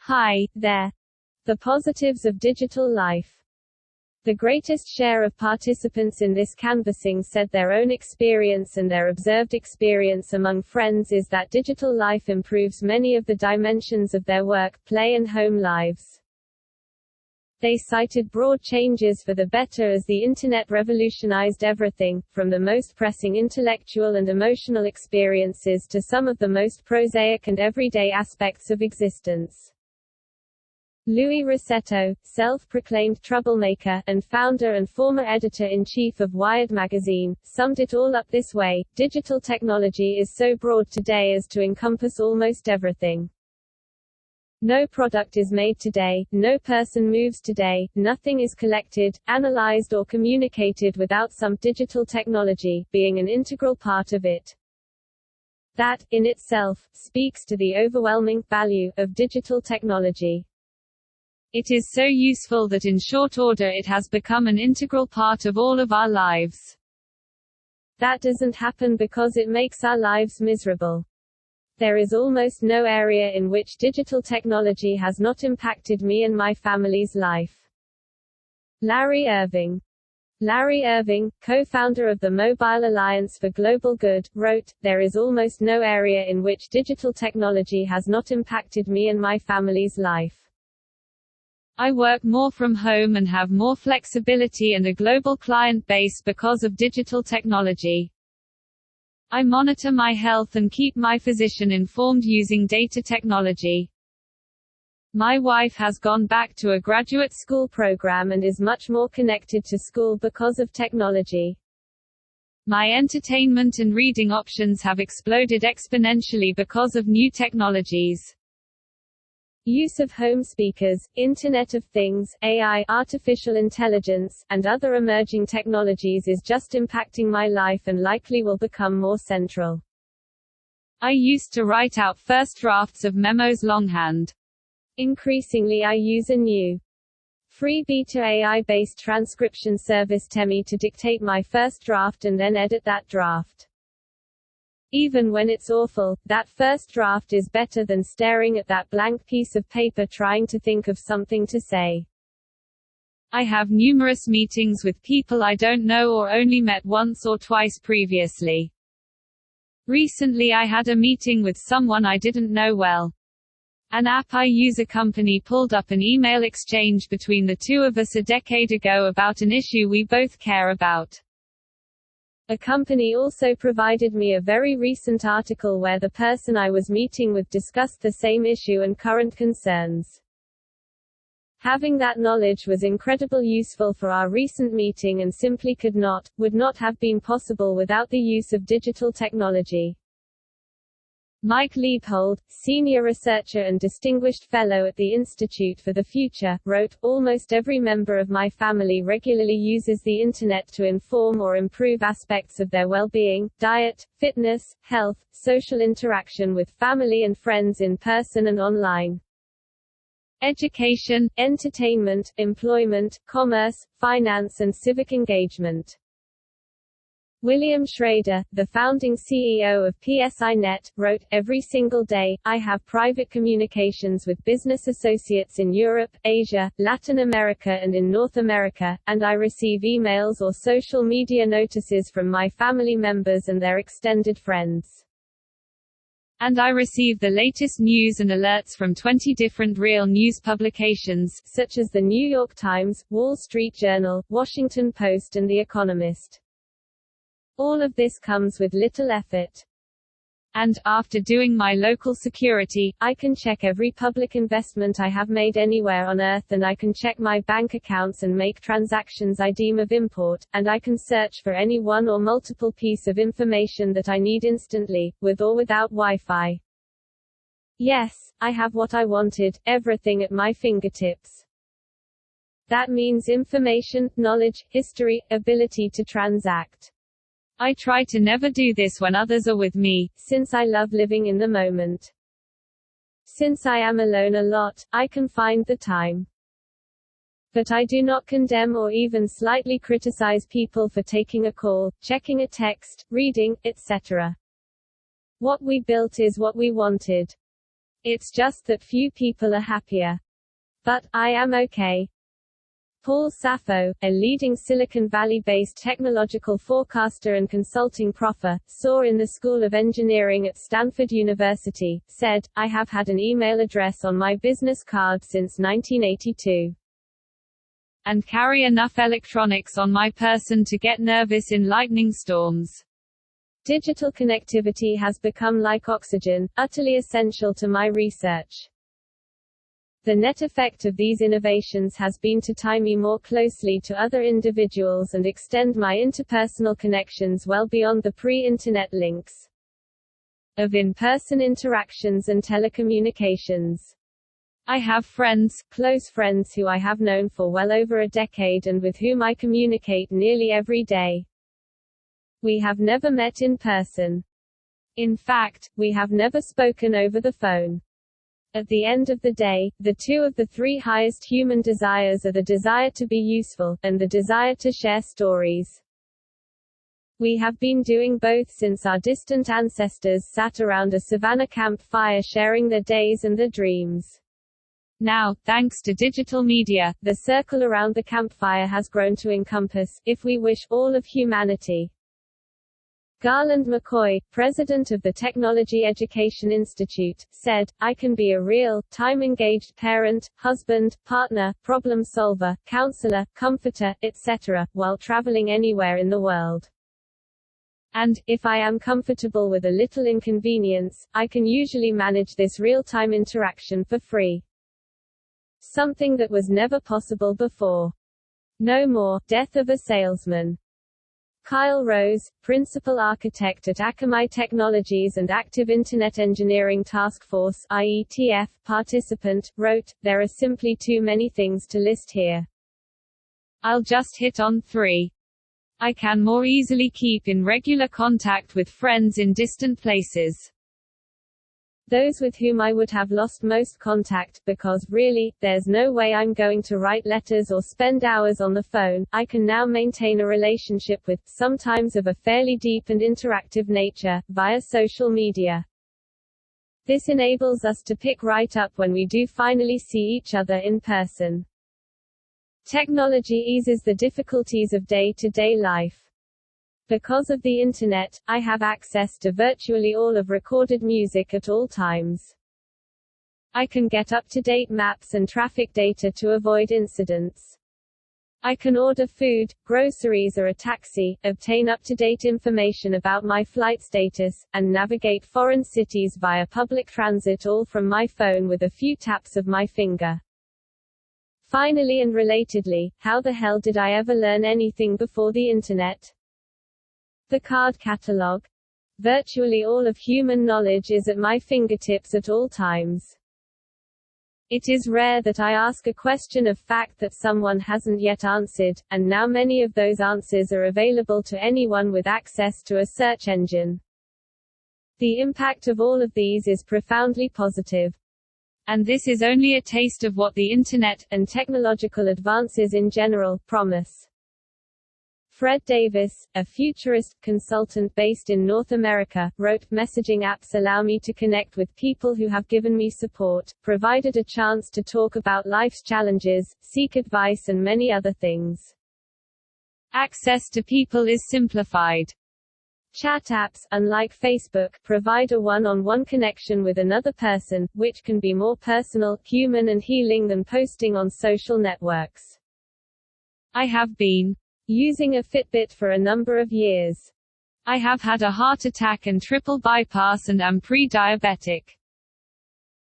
Hi there. The positives of digital life. The greatest share of participants in this canvassing said their own experience and their observed experience among friends is that digital life improves many of the dimensions of their work, play and home lives. They cited broad changes for the better as the Internet revolutionized everything, from the most pressing intellectual and emotional experiences to some of the most prosaic and everyday aspects of existence. Louis Rossetto, self-proclaimed troublemaker, and founder and former editor-in-chief of Wired magazine, summed it all up this way: digital technology is so broad today as to encompass almost everything. No product is made today, no person moves today, nothing is collected, analyzed or communicated without some digital technology being an integral part of it. That, in itself, speaks to the overwhelming value of digital technology. It is so useful that in short order it has become an integral part of all of our lives. That doesn't happen because it makes our lives miserable. There is almost no area in which digital technology has not impacted me and my family's life. Larry Irving. Larry Irving, co-founder of the Mobile Alliance for Global Good, wrote, "There is almost no area in which digital technology has not impacted me and my family's life. I work more from home and have more flexibility and a global client base because of digital technology. I monitor my health and keep my physician informed using data technology. My wife has gone back to a graduate school program and is much more connected to school because of technology. My entertainment and reading options have exploded exponentially because of new technologies. Use of home speakers, Internet of Things, AI, artificial intelligence, and other emerging technologies is just impacting my life and likely will become more central. I used to write out first drafts of memos longhand. Increasingly I use a new free beta AI-based transcription service Temi to dictate my first draft and then edit that draft. Even when it's awful, that first draft is better than staring at that blank piece of paper trying to think of something to say. I have numerous meetings with people I don't know or only met once or twice previously. Recently I had a meeting with someone I didn't know well. An app I use a company pulled up an email exchange between the two of us a decade ago about an issue we both care about. A company also provided me a very recent article where the person I was meeting with discussed the same issue and current concerns. Having that knowledge was incredibly useful for our recent meeting and simply would not have been possible without the use of digital technology. Mike Liebhold, senior researcher and distinguished fellow at the Institute for the Future, wrote, "Almost every member of my family regularly uses the Internet to inform or improve aspects of their well-being, diet, fitness, health, social interaction with family and friends in person and online. Education, entertainment, employment, commerce, finance and civic engagement." William Schrader, the founding CEO of PSINet, wrote, "Every single day, I have private communications with business associates in Europe, Asia, Latin America and in North America, and I receive emails or social media notices from my family members and their extended friends. And I receive the latest news and alerts from 20 different real news publications, such as the New York Times, Wall Street Journal, Washington Post and The Economist. All of this comes with little effort. And, after doing my local security, I can check every public investment I have made anywhere on Earth and I can check my bank accounts and make transactions I deem of import, and I can search for any one or multiple piece of information that I need instantly, with or without Wi-Fi. Yes, I have what I wanted, everything at my fingertips. That means information, knowledge, history, ability to transact. I try to never do this when others are with me, since I love living in the moment. Since I am alone a lot, I can find the time. But I do not condemn or even slightly criticize people for taking a call, checking a text, reading, etc. What we built is what we wanted. It's just that few people are happier. But I am okay. Paul Sappho, a leading Silicon Valley-based technological forecaster and consulting professor in the School of Engineering at Stanford University, said, "I have had an email address on my business card since 1982. And carry enough electronics on my person to get nervous in lightning storms. Digital connectivity has become like oxygen, utterly essential to my research. The net effect of these innovations has been to tie me more closely to other individuals and extend my interpersonal connections well beyond the pre-internet links of in-person interactions and telecommunications. I have friends, close friends who I have known for well over a decade and with whom I communicate nearly every day. We have never met in person. In fact, we have never spoken over the phone. At the end of the day, the two of the three highest human desires are the desire to be useful, and the desire to share stories. We have been doing both since our distant ancestors sat around a savanna campfire sharing their days and their dreams. Now, thanks to digital media, the circle around the campfire has grown to encompass, if we wish, all of humanity." Garland McCoy, president of the Technology Education Institute, said, "I can be a real, time-engaged parent, husband, partner, problem solver, counselor, comforter, etc., while traveling anywhere in the world. And, if I am comfortable with a little inconvenience, I can usually manage this real-time interaction for free. Something that was never possible before. No more, death of a salesman." Kyle Rose, principal architect at Akamai Technologies and active Internet Engineering Task Force (IETF) participant, wrote, "There are simply too many things to list here. I'll just hit on 3. I can more easily keep in regular contact with friends in distant places. Those with whom I would have lost most contact, because, really, there's no way I'm going to write letters or spend hours on the phone, I can now maintain a relationship with, sometimes of a fairly deep and interactive nature, via social media. This enables us to pick right up when we do finally see each other in person. Technology eases the difficulties of day-to-day life. Because of the Internet, I have access to virtually all of recorded music at all times. I can get up-to-date maps and traffic data to avoid incidents. I can order food, groceries or a taxi, obtain up-to-date information about my flight status, and navigate foreign cities via public transit all from my phone with a few taps of my finger. Finally and relatedly, how the hell did I ever learn anything before the Internet? The card catalog. Virtually all of human knowledge is at my fingertips at all times. It is rare that I ask a question of fact that someone hasn't yet answered, and now many of those answers are available to anyone with access to a search engine. The impact of all of these is profoundly positive. And this is only a taste of what the Internet, and technological advances in general, promise. Fred Davis, a futurist consultant based in North America, wrote, "Messaging apps allow me to connect with people who have given me support, provided a chance to talk about life's challenges, seek advice and many other things. Access to people is simplified. Chat apps, unlike Facebook, provide a one-on-one connection with another person, which can be more personal, human and healing than posting on social networks. I have been using a Fitbit for a number of years. I have had a heart attack and triple bypass and am pre-diabetic.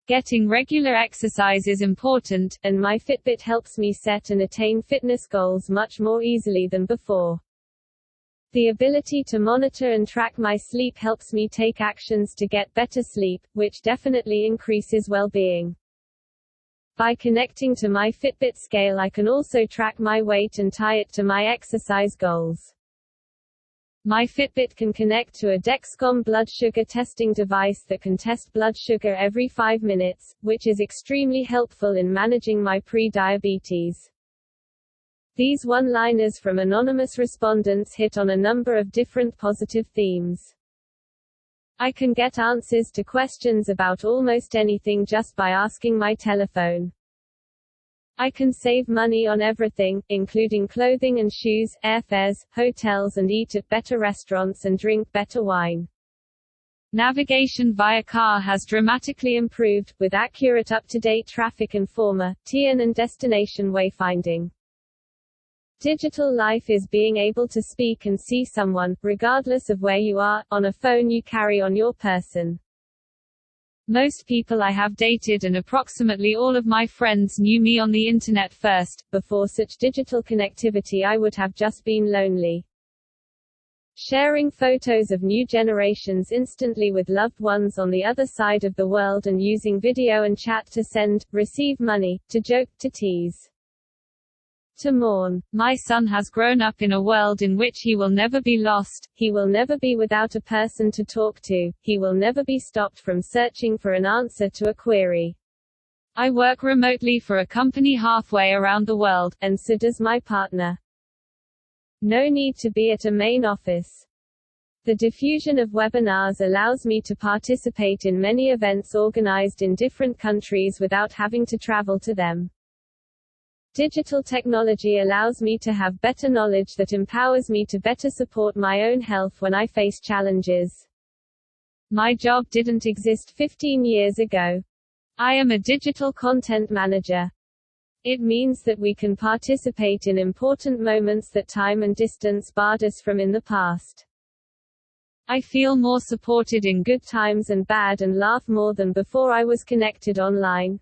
Getting regular exercise is important, and my Fitbit helps me set and attain fitness goals much more easily than before. The ability to monitor and track my sleep helps me take actions to get better sleep, which definitely increases well-being. By connecting to my Fitbit scale I can also track my weight and tie it to my exercise goals. My Fitbit can connect to a Dexcom blood sugar testing device that can test blood sugar every 5 minutes, which is extremely helpful in managing my pre-diabetes." These one-liners from anonymous respondents hit on a number of different positive themes. I can get answers to questions about almost anything just by asking my telephone. I can save money on everything, including clothing and shoes, airfares, hotels, and eat at better restaurants and drink better wine. Navigation via car has dramatically improved, with accurate up-to-date traffic informer, TN and destination wayfinding. Digital life is being able to speak and see someone, regardless of where you are, on a phone you carry on your person. Most people I have dated and approximately all of my friends knew me on the internet first. Before such digital connectivity I would have just been lonely. Sharing photos of new generations instantly with loved ones on the other side of the world and using video and chat to send, receive money, to joke, to tease. To mourn. My son has grown up in a world in which he will never be lost, he will never be without a person to talk to, he will never be stopped from searching for an answer to a query. I work remotely for a company halfway around the world, and so does my partner. No need to be at a main office. The diffusion of webinars allows me to participate in many events organized in different countries without having to travel to them. Digital technology allows me to have better knowledge that empowers me to better support my own health when I face challenges. My job didn't exist 15 years ago. I am a digital content manager. It means that we can participate in important moments that time and distance barred us from in the past. I feel more supported in good times and bad and laugh more than before I was connected online.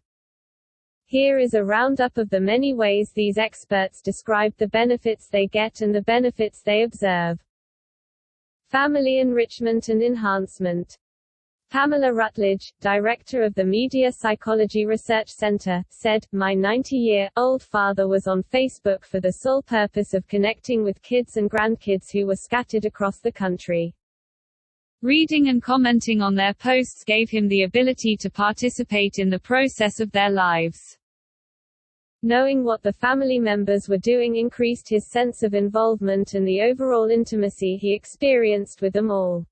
Here is a roundup of the many ways these experts describe the benefits they get and the benefits they observe. Family enrichment and enhancement. Pamela Rutledge, director of the Media Psychology Research Center, said, "My 90-year-old father was on Facebook for the sole purpose of connecting with kids and grandkids who were scattered across the country. Reading and commenting on their posts gave him the ability to participate in the process of their lives. Knowing what the family members were doing increased his sense of involvement and the overall intimacy he experienced with them all.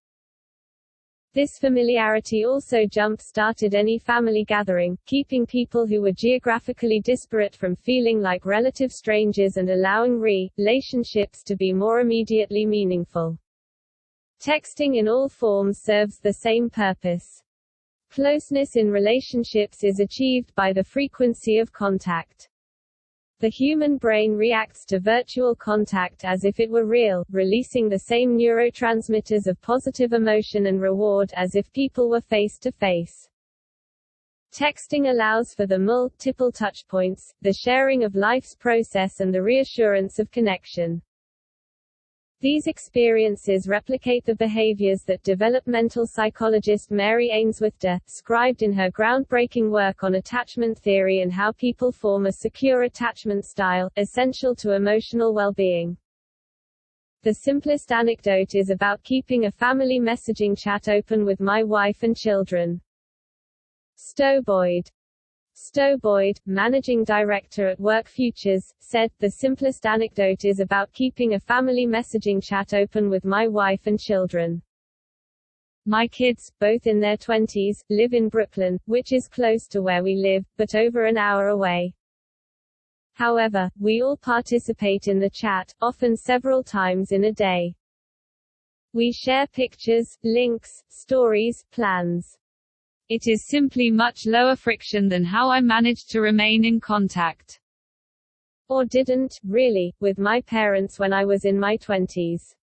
This familiarity also jump-started any family gathering, keeping people who were geographically disparate from feeling like relative strangers and allowing relationships to be more immediately meaningful. Texting in all forms serves the same purpose. Closeness in relationships is achieved by the frequency of contact. The human brain reacts to virtual contact as if it were real, releasing the same neurotransmitters of positive emotion and reward as if people were face-to-face. Texting allows for the multiple touchpoints, the sharing of life's process and the reassurance of connection. These experiences replicate the behaviors that developmental psychologist Mary Ainsworth described in her groundbreaking work on attachment theory and how people form a secure attachment style, essential to emotional well-being. The simplest anecdote is about keeping a family messaging chat open with my wife and children. Stowe Boyd, managing director at Work Futures, said, "The simplest anecdote is about keeping a family messaging chat open with my wife and children. My kids, both in their 20s, live in Brooklyn, which is close to where we live, but over an hour away. However, we all participate in the chat, often several times in a day. We share pictures, links, stories, plans. It is simply much lower friction than how I managed to remain in contact. Or didn't, really, with my parents when I was in my 20s.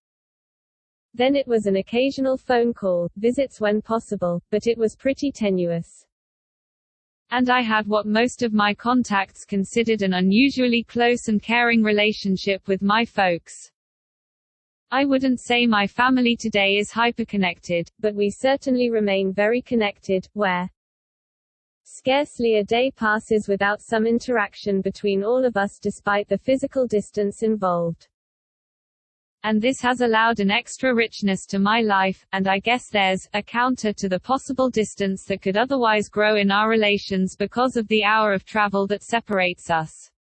Then it was an occasional phone call, visits when possible, but it was pretty tenuous. And I had what most of my contacts considered an unusually close and caring relationship with my folks. I wouldn't say my family today is hyperconnected, but we certainly remain very connected, where scarcely a day passes without some interaction between all of us despite the physical distance involved. And this has allowed an extra richness to my life, and I guess there's a counter to the possible distance that could otherwise grow in our relations because of the hour of travel that separates us."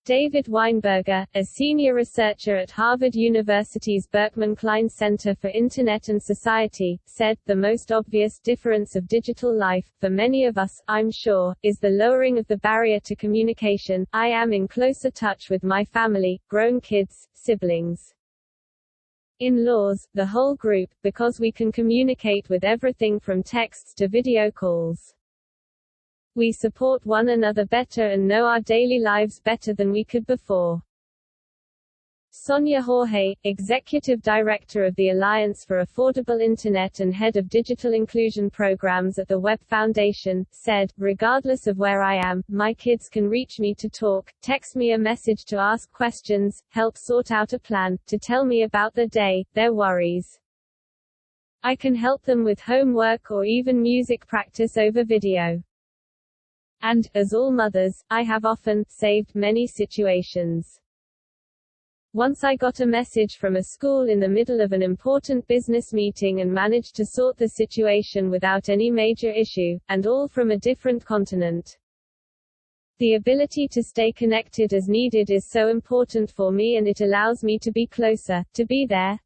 David Weinberger, a senior researcher at Harvard University's Berkman Klein Center for Internet and Society, said, "The most obvious difference of digital life, for many of us, I'm sure, is the lowering of the barrier to communication. I am in closer touch with my family, grown kids, siblings, in-laws, the whole group, because we can communicate with everything from texts to video calls. We support one another better and know our daily lives better than we could before." Sonia Jorge, Executive Director of the Alliance for Affordable Internet and Head of Digital Inclusion Programs at the Web Foundation, said, "Regardless of where I am, my kids can reach me to talk, text me a message to ask questions, help sort out a plan, to tell me about their day, their worries. I can help them with homework or even music practice over video. And, as all mothers, I have often saved many situations. Once I got a message from a school in the middle of an important business meeting and managed to sort the situation without any major issue, and all from a different continent. The ability to stay connected as needed is so important for me, and it allows me to be closer, to be there.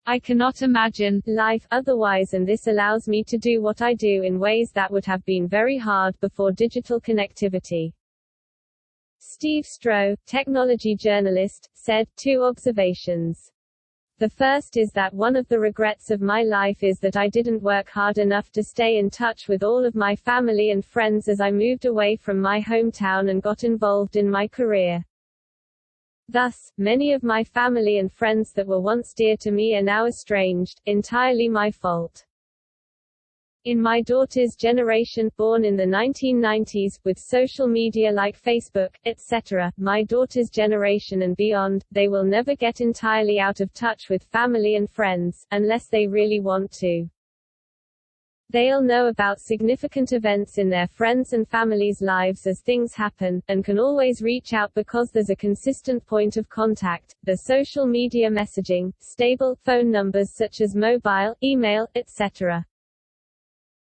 I cannot imagine life otherwise, and this allows me to do what I do in ways that would have been very hard before digital connectivity." Steve Stroh, technology journalist, said, "Two observations. The first is that one of the regrets of my life is that I didn't work hard enough to stay in touch with all of my family and friends as I moved away from my hometown and got involved in my career. Thus, many of my family and friends that were once dear to me are now estranged, entirely my fault. In my daughter's generation, born in the 1990s, with social media like Facebook, etc., my daughter's generation and beyond, they will never get entirely out of touch with family and friends, unless they really want to. They'll know about significant events in their friends' and families' lives as things happen, and can always reach out because there's a consistent point of contact, the social media messaging, stable phone numbers such as mobile, email, etc.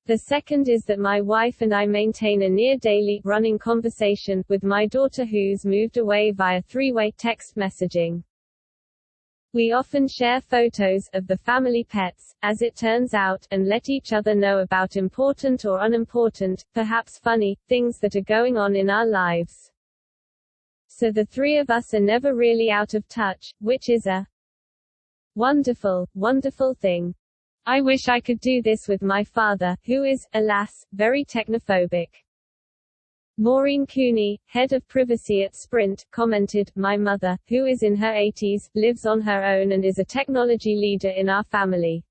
The second is that my wife and I maintain a near daily, running conversation with my daughter who's moved away via three-way text messaging. We often share photos of the family pets, as it turns out, and let each other know about important or unimportant, perhaps funny, things that are going on in our lives. So the three of us are never really out of touch, which is a wonderful, wonderful thing. I wish I could do this with my father, who is, alas, very technophobic." Maureen Cooney, head of privacy at Sprint, commented, "My mother, who is in her 80s, lives on her own and is a technology leader in our family.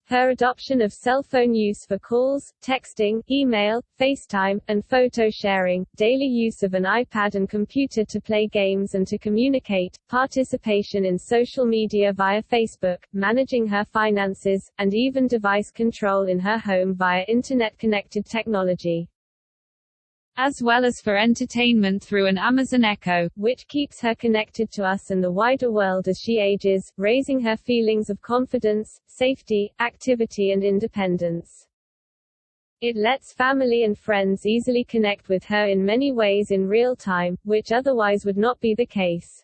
Her adoption of cell phone use for calls, texting, email, FaceTime, and photo sharing, daily use of an iPad and computer to play games and to communicate, participation in social media via Facebook, managing her finances, and even device control in her home via internet-connected technology. As well as for entertainment through an Amazon Echo, which keeps her connected to us and the wider world as she ages, raising her feelings of confidence, safety, activity and independence. It lets family and friends easily connect with her in many ways in real time, which otherwise would not be the case."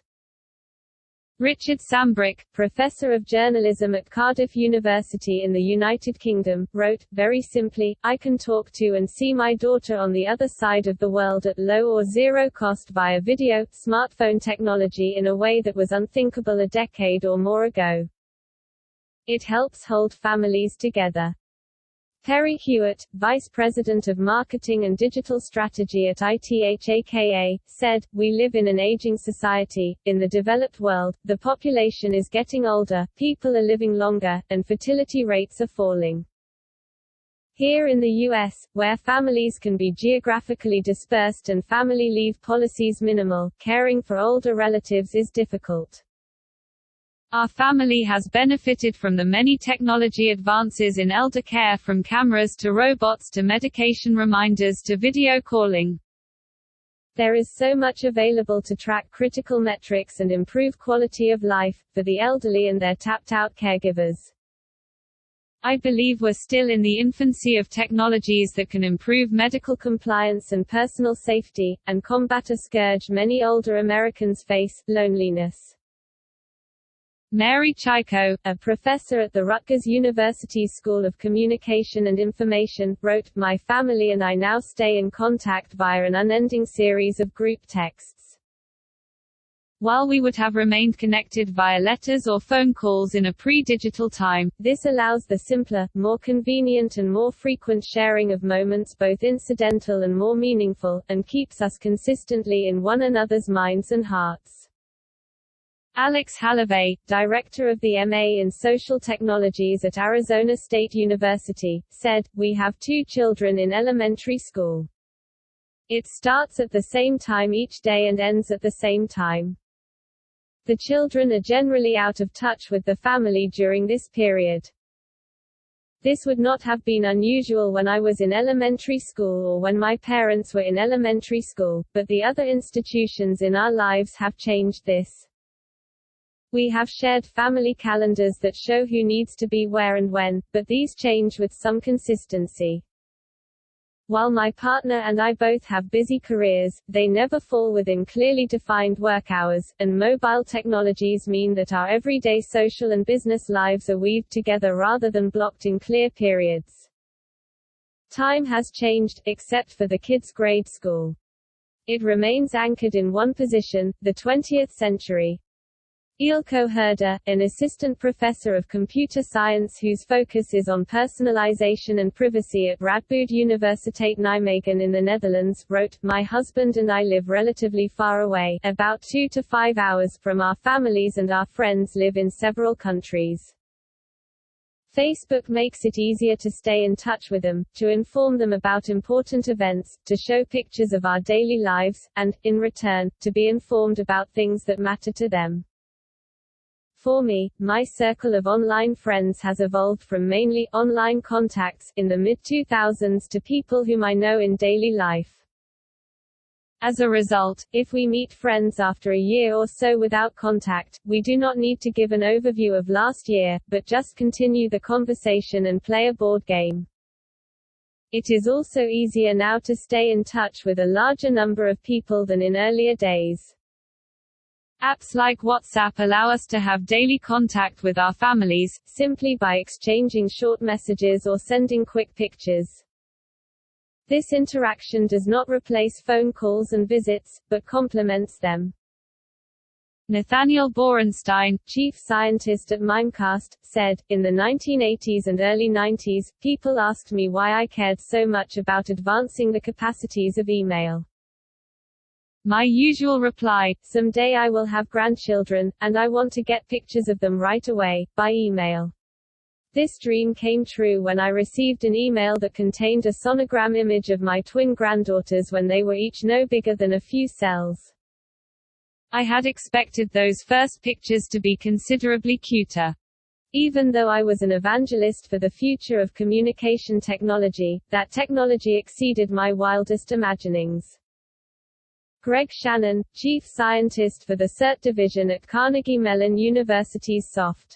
Richard Sambrick, professor of journalism at Cardiff University in the United Kingdom, wrote, "Very simply, I can talk to and see my daughter on the other side of the world at low or zero cost via video, smartphone technology in a way that was unthinkable a decade or more ago. It helps hold families together." Perry Hewitt, Vice President of Marketing and Digital Strategy at ITHAKA, said, "We live in an aging society. In the developed world, the population is getting older, people are living longer, and fertility rates are falling. Here in the US, where families can be geographically dispersed and family leave policies minimal, caring for older relatives is difficult. Our family has benefited from the many technology advances in elder care, from cameras to robots to medication reminders to video calling. There is so much available to track critical metrics and improve quality of life, for the elderly and their tapped-out caregivers. I believe we're still in the infancy of technologies that can improve medical compliance and personal safety, and combat a scourge many older Americans face, loneliness. Mary Chico, a professor at the Rutgers University School of Communication and Information, wrote, "My family and I now stay in contact via an unending series of group texts. While we would have remained connected via letters or phone calls in a pre-digital time, this allows the simpler, more convenient and more frequent sharing of moments, both incidental and more meaningful, and keeps us consistently in one another's minds and hearts." Alex Halavey, director of the MA in Social Technologies at Arizona State University, said, "We have 2 children in elementary school. It starts at the same time each day and ends at the same time. The children are generally out of touch with the family during this period. This would not have been unusual when I was in elementary school or when my parents were in elementary school, but the other institutions in our lives have changed this. We have shared family calendars that show who needs to be where and when, but these change with some consistency. While my partner and I both have busy careers, they never fall within clearly defined work hours, and mobile technologies mean that our everyday social and business lives are weaved together rather than blocked in clear periods. Time has changed, except for the kids' grade school. It remains anchored in one position, the 20th century." Eelco Herder, an assistant professor of computer science whose focus is on personalization and privacy at Radboud Universiteit Nijmegen in the Netherlands, wrote, "My husband and I live relatively far away, about 2 to 5 hours from our families, and our friends live in several countries. Facebook makes it easier to stay in touch with them, to inform them about important events, to show pictures of our daily lives, and, in return, to be informed about things that matter to them. For me, my circle of online friends has evolved from mainly online contacts in the mid-2000s to people whom I know in daily life. As a result, if we meet friends after a year or so without contact, we do not need to give an overview of last year, but just continue the conversation and play a board game. It is also easier now to stay in touch with a larger number of people than in earlier days. Apps like WhatsApp allow us to have daily contact with our families, simply by exchanging short messages or sending quick pictures. This interaction does not replace phone calls and visits, but complements them." Nathaniel Borenstein, chief scientist at Mimecast, said, "In the 1980s and early 90s, people asked me why I cared so much about advancing the capacities of email. My usual reply, someday I will have grandchildren, and I want to get pictures of them right away, by email. This dream came true when I received an email that contained a sonogram image of my twin granddaughters when they were each no bigger than a few cells. I had expected those first pictures to be considerably cuter. Even though I was an evangelist for the future of communication technology, that technology exceeded my wildest imaginings." Greg Shannon, chief scientist for the CERT division at Carnegie Mellon University's Software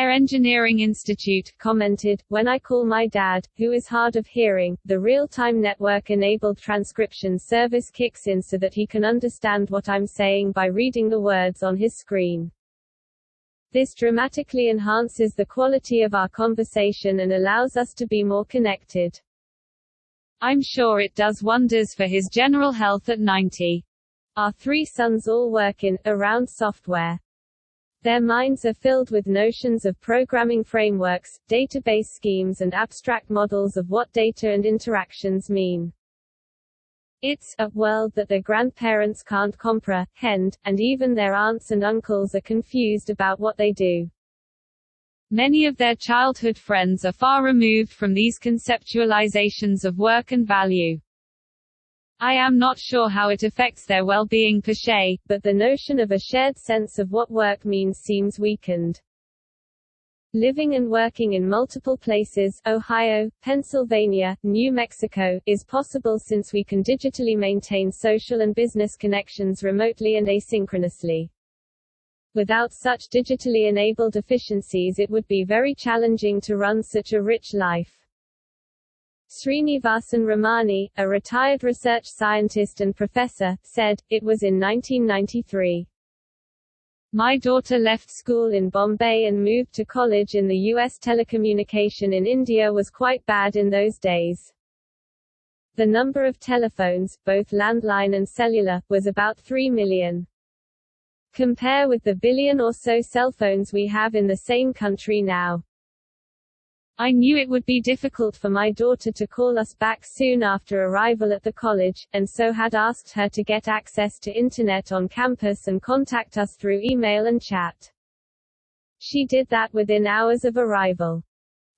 Engineering Institute, commented, "When I call my dad, who is hard of hearing, the real-time network-enabled transcription service kicks in so that he can understand what I'm saying by reading the words on his screen. This dramatically enhances the quality of our conversation and allows us to be more connected. I'm sure it does wonders for his general health at 90. Our 3 sons all work around software. Their minds are filled with notions of programming frameworks, database schemes and abstract models of what data and interactions mean. It's a world that their grandparents can't comprehend, and even their aunts and uncles are confused about what they do. Many of their childhood friends are far removed from these conceptualizations of work and value. I am not sure how it affects their well-being per se, but the notion of a shared sense of what work means seems weakened. Living and working in multiple places, Ohio, Pennsylvania, New Mexico, is possible since we can digitally maintain social and business connections remotely and asynchronously. Without such digitally enabled efficiencies it would be very challenging to run such a rich life. Srinivasan Ramani, a retired research scientist and professor, said, "It was in 1993. My daughter left school in Bombay and moved to college in the US. Telecommunication in India was quite bad in those days. The number of telephones, both landline and cellular, was about 3 million. Compare with the billion or so cell phones we have in the same country now. I knew it would be difficult for my daughter to call us back soon after arrival at the college, and so had asked her to get access to internet on campus and contact us through email and chat. She did that within hours of arrival.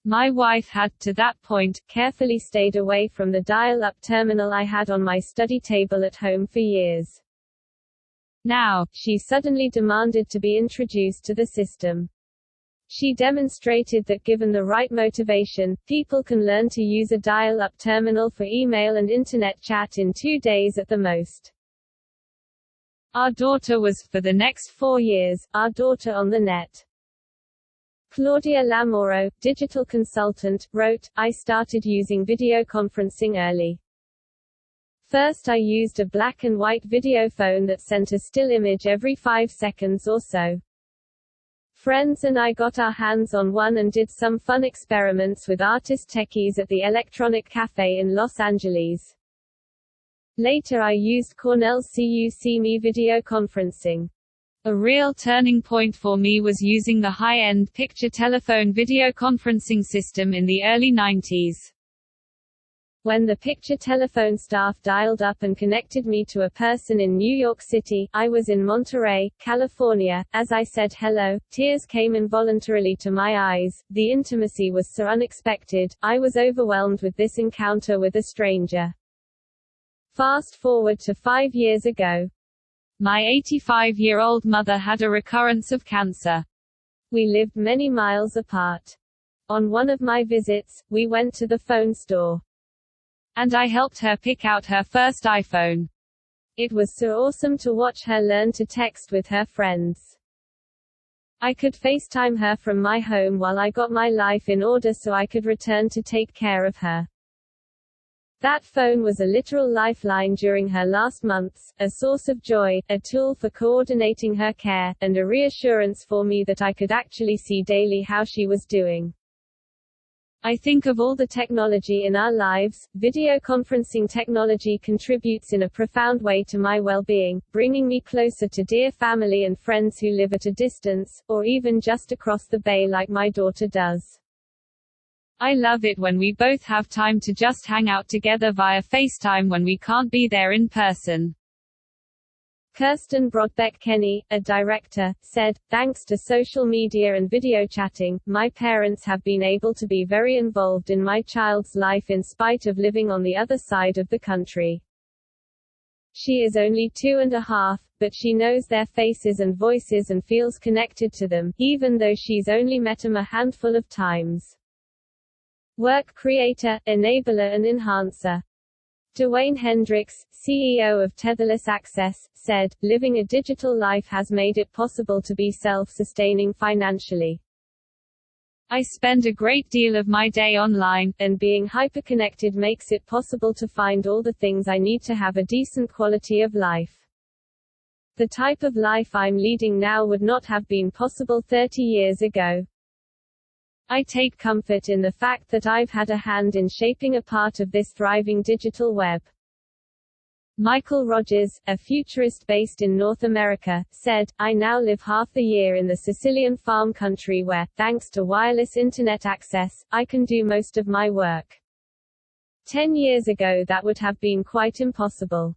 My wife had, to that point, carefully stayed away from the dial-up terminal I had on my study table at home for years. Now, she suddenly demanded to be introduced to the system. She demonstrated that given the right motivation, people can learn to use a dial-up terminal for email and internet chat in 2 days at the most. Our daughter was, for the next 4 years, our daughter on the net." Claudia Lamoro, digital consultant, wrote, "I started using video conferencing early. First I used a black and white video phone that sent a still image every 5 seconds or so. Friends and I got our hands on one and did some fun experiments with artist techies at the Electronic Cafe in Los Angeles. Later I used Cornell's sousui video conferencing. A real turning point for me was using the high-end picture telephone video conferencing system in the early 90s. When the picture telephone staff dialed up and connected me to a person in New York City, I was in Monterey, California. As I said hello, tears came involuntarily to my eyes. The intimacy was so unexpected, I was overwhelmed with this encounter with a stranger." Fast forward to 5 years ago. My 85-year-old mother had a recurrence of cancer. We lived many miles apart. On one of my visits, we went to the phone store. And I helped her pick out her first iPhone. It was so awesome to watch her learn to text with her friends. I could FaceTime her from my home while I got my life in order so I could return to take care of her. That phone was a literal lifeline during her last months, a source of joy, a tool for coordinating her care, and a reassurance for me that I could actually see daily how she was doing. I think of all the technology in our lives, video conferencing technology contributes in a profound way to my well-being, bringing me closer to dear family and friends who live at a distance, or even just across the bay like my daughter does. I love it when we both have time to just hang out together via FaceTime when we can't be there in person." Kirsten Brodbeck-Kenny, a director, said, "Thanks to social media and video chatting, my parents have been able to be very involved in my child's life in spite of living on the other side of the country. She is only 2.5, but she knows their faces and voices and feels connected to them, even though she's only met them a handful of times." Work creator, enabler and enhancer. Dwayne Hendricks, CEO of Tetherless Access, said, "Living a digital life has made it possible to be self-sustaining financially. I spend a great deal of my day online, and being hyperconnected makes it possible to find all the things I need to have a decent quality of life. The type of life I'm leading now would not have been possible 30 years ago. I take comfort in the fact that I've had a hand in shaping a part of this thriving digital web." Michael Rogers, a futurist based in North America, said, "I now live half the year in the Sicilian farm country where, thanks to wireless internet access, I can do most of my work. 10 years ago that would have been quite impossible.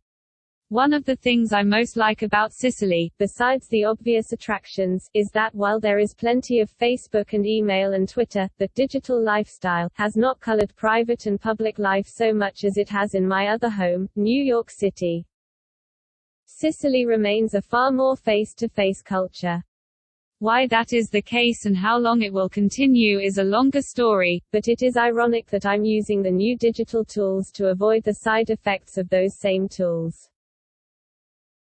One of the things I most like about Sicily, besides the obvious attractions, is that while there is plenty of Facebook and email and Twitter, the digital lifestyle has not colored private and public life so much as it has in my other home, New York City. Sicily remains a far more face-to-face culture. Why that is the case and how long it will continue is a longer story, but it is ironic that I'm using the new digital tools to avoid the side effects of those same tools."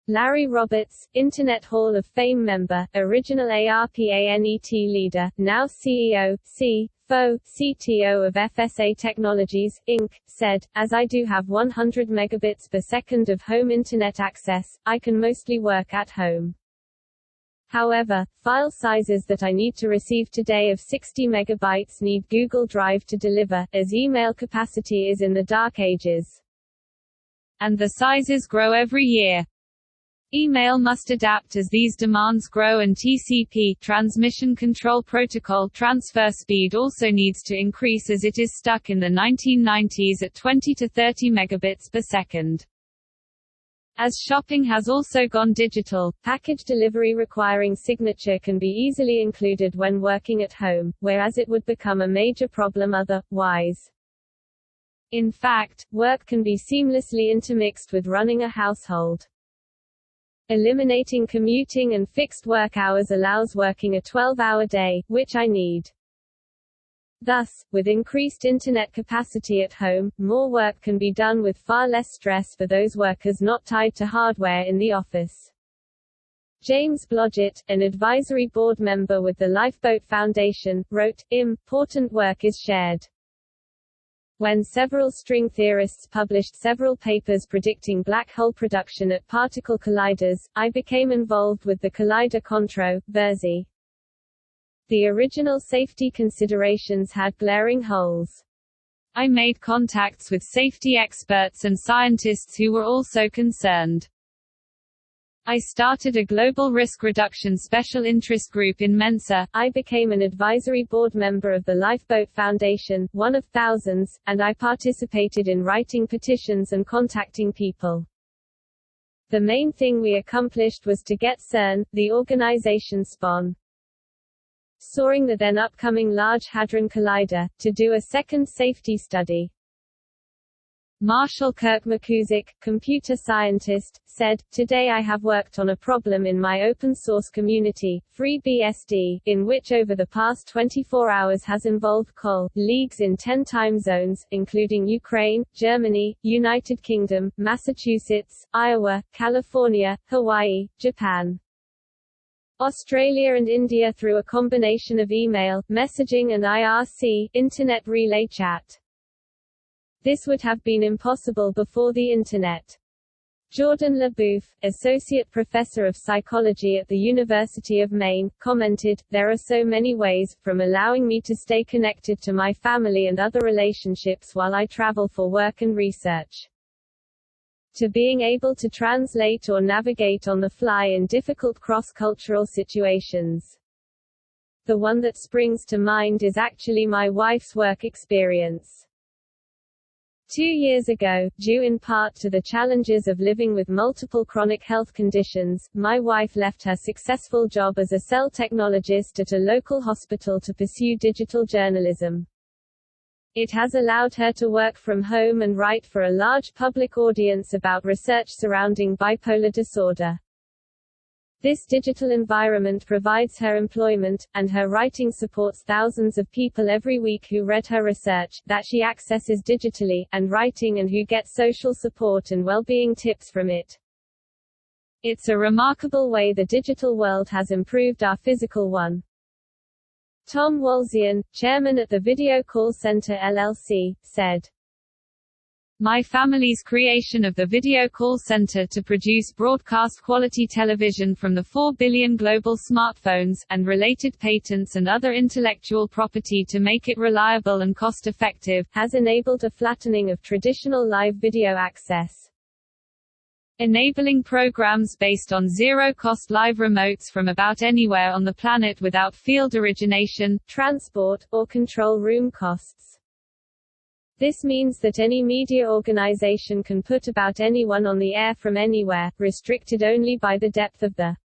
Larry Roberts, Internet Hall of Fame member, original ARPANET leader, now CEO, CTO of FSA Technologies, Inc., said, "As I do have 100 megabits per second of home internet access, I can mostly work at home. However, file sizes that I need to receive today of 60 megabytes need Google Drive to deliver, as email capacity is in the dark ages. And the sizes grow every year. Email must adapt as these demands grow, and TCP transmission control protocol transfer speed also needs to increase as it is stuck in the 1990s at 20 to 30 megabits per second. As shopping has also gone digital, package delivery requiring signature can be easily included when working at home, whereas it would become a major problem otherwise. In fact, work can be seamlessly intermixed with running a household. Eliminating commuting and fixed work hours allows working a 12-hour day, which I need. Thus, with increased internet capacity at home, more work can be done with far less stress for those workers not tied to hardware in the office." James Blodgett, an advisory board member with the Lifeboat Foundation, wrote, "Important work is shared." When several string theorists published several papers predicting black hole production at particle colliders, I became involved with the collider controversy. The original safety considerations had glaring holes. I made contacts with safety experts and scientists who were also concerned. I started a global risk reduction special interest group in Mensa. I became an advisory board member of the Lifeboat Foundation, one of thousands, and I participated in writing petitions and contacting people. The main thing we accomplished was to get CERN, the organization sponsoring the then upcoming Large Hadron Collider, to do a second safety study. Marshall Kirk-McCusick, computer scientist, said, "Today I have worked on a problem in my open-source community, FreeBSD, in which over the past 24 hours has involved leagues in 10 time zones, including Ukraine, Germany, United Kingdom, Massachusetts, Iowa, California, Hawaii, Japan, Australia and India through a combination of email, messaging and IRC, Internet Relay Chat. This would have been impossible before the Internet." Jordan LaBouffe, associate professor of psychology at the University of Maine, commented, "There are so many ways, from allowing me to stay connected to my family and other relationships while I travel for work and research, to being able to translate or navigate on the fly in difficult cross-cultural situations. The one that springs to mind is actually my wife's work experience. 2 years ago, due in part to the challenges of living with multiple chronic health conditions, my wife left her successful job as a cell technologist at a local hospital to pursue digital journalism. It has allowed her to work from home and write for a large public audience about research surrounding bipolar disorder. This digital environment provides her employment, and her writing supports thousands of people every week who read her research, that she accesses digitally, and writing and who get social support and well-being tips from it. It's a remarkable way the digital world has improved our physical one." Tom Walzian, chairman at the Video Call Center LLC, said, "My family's creation of the Video Call Center to produce broadcast-quality television from the 4 billion global smartphones, and related patents and other intellectual property to make it reliable and cost-effective, has enabled a flattening of traditional live video access, enabling programs based on zero-cost live remotes from about anywhere on the planet without field origination, transport, or control room costs. This means that any media organization can put about anyone on the air from anywhere, restricted only by the depth of the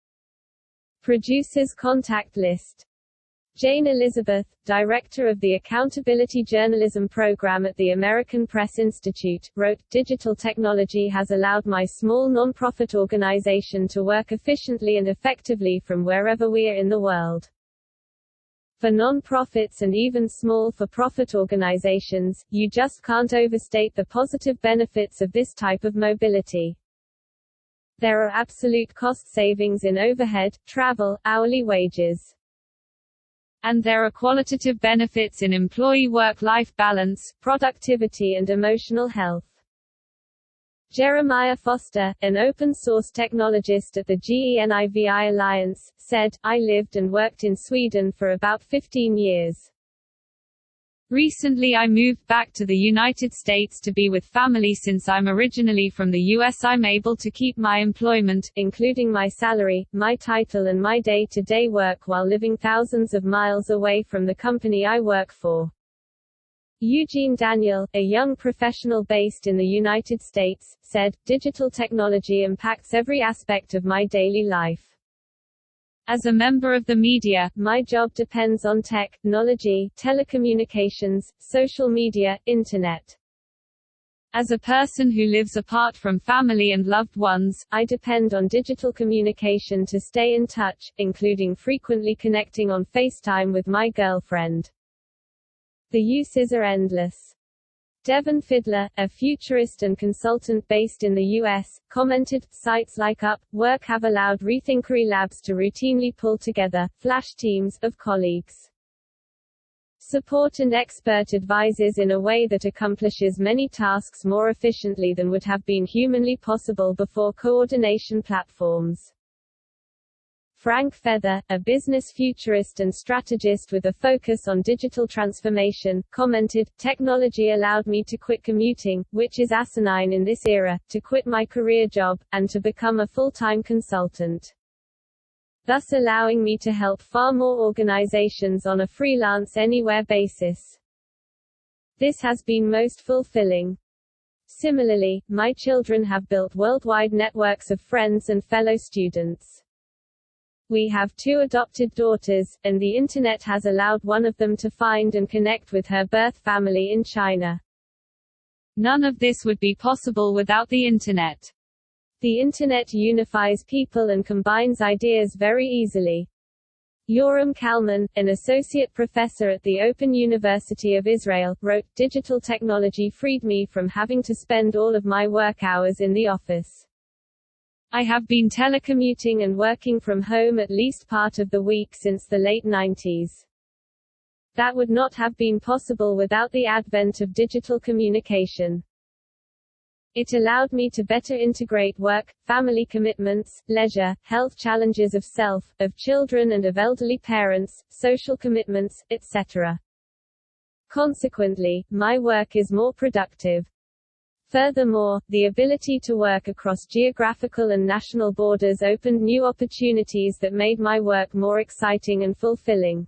producer's contact list." Jane Elizabeth, director of the Accountability Journalism program at the American Press Institute, wrote, "Digital technology has allowed my small non-profit organization to work efficiently and effectively from wherever we are in the world. For non-profits and even small for-profit organizations, you just can't overstate the positive benefits of this type of mobility. There are absolute cost savings in overhead, travel, hourly wages. And there are qualitative benefits in employee work-life balance, productivity and emotional health. Jeremiah Foster, an open-source technologist at the GENIVI Alliance, said, "I lived and worked in Sweden for about 15 years. Recently I moved back to the United States to be with family. Since I'm originally from the US, I'm able to keep my employment, including my salary, my title and my day-to-day work while living thousands of miles away from the company I work for." Eugene Daniel, a young professional based in the United States, said, "Digital technology impacts every aspect of my daily life. As a member of the media, my job depends on technology, telecommunications, social media, internet. As a person who lives apart from family and loved ones, I depend on digital communication to stay in touch, including frequently connecting on FaceTime with my girlfriend. The uses are endless." Devon Fiddler, a futurist and consultant based in the U.S., commented, "Sites like Upwork have allowed rethinkery labs to routinely pull together flash teams of colleagues, support and expert advisors in a way that accomplishes many tasks more efficiently than would have been humanly possible before coordination platforms." Frank Feather, a business futurist and strategist with a focus on digital transformation, commented, "Technology allowed me to quit commuting, which is asinine in this era, to quit my career job, and to become a full-time consultant, thus allowing me to help far more organizations on a freelance anywhere basis. This has been most fulfilling. Similarly, my children have built worldwide networks of friends and fellow students. We have 2 adopted daughters, and the Internet has allowed one of them to find and connect with her birth family in China. None of this would be possible without the Internet. The Internet unifies people and combines ideas very easily." Yoram Kalman, an associate professor at the Open University of Israel, wrote, "Digital technology freed me from having to spend all of my work hours in the office. I have been telecommuting and working from home at least part of the week since the late 90s. That would not have been possible without the advent of digital communication. It allowed me to better integrate work, family commitments, leisure, health challenges of self, of children and of elderly parents, social commitments, etc. Consequently, my work is more productive. Furthermore, the ability to work across geographical and national borders opened new opportunities that made my work more exciting and fulfilling.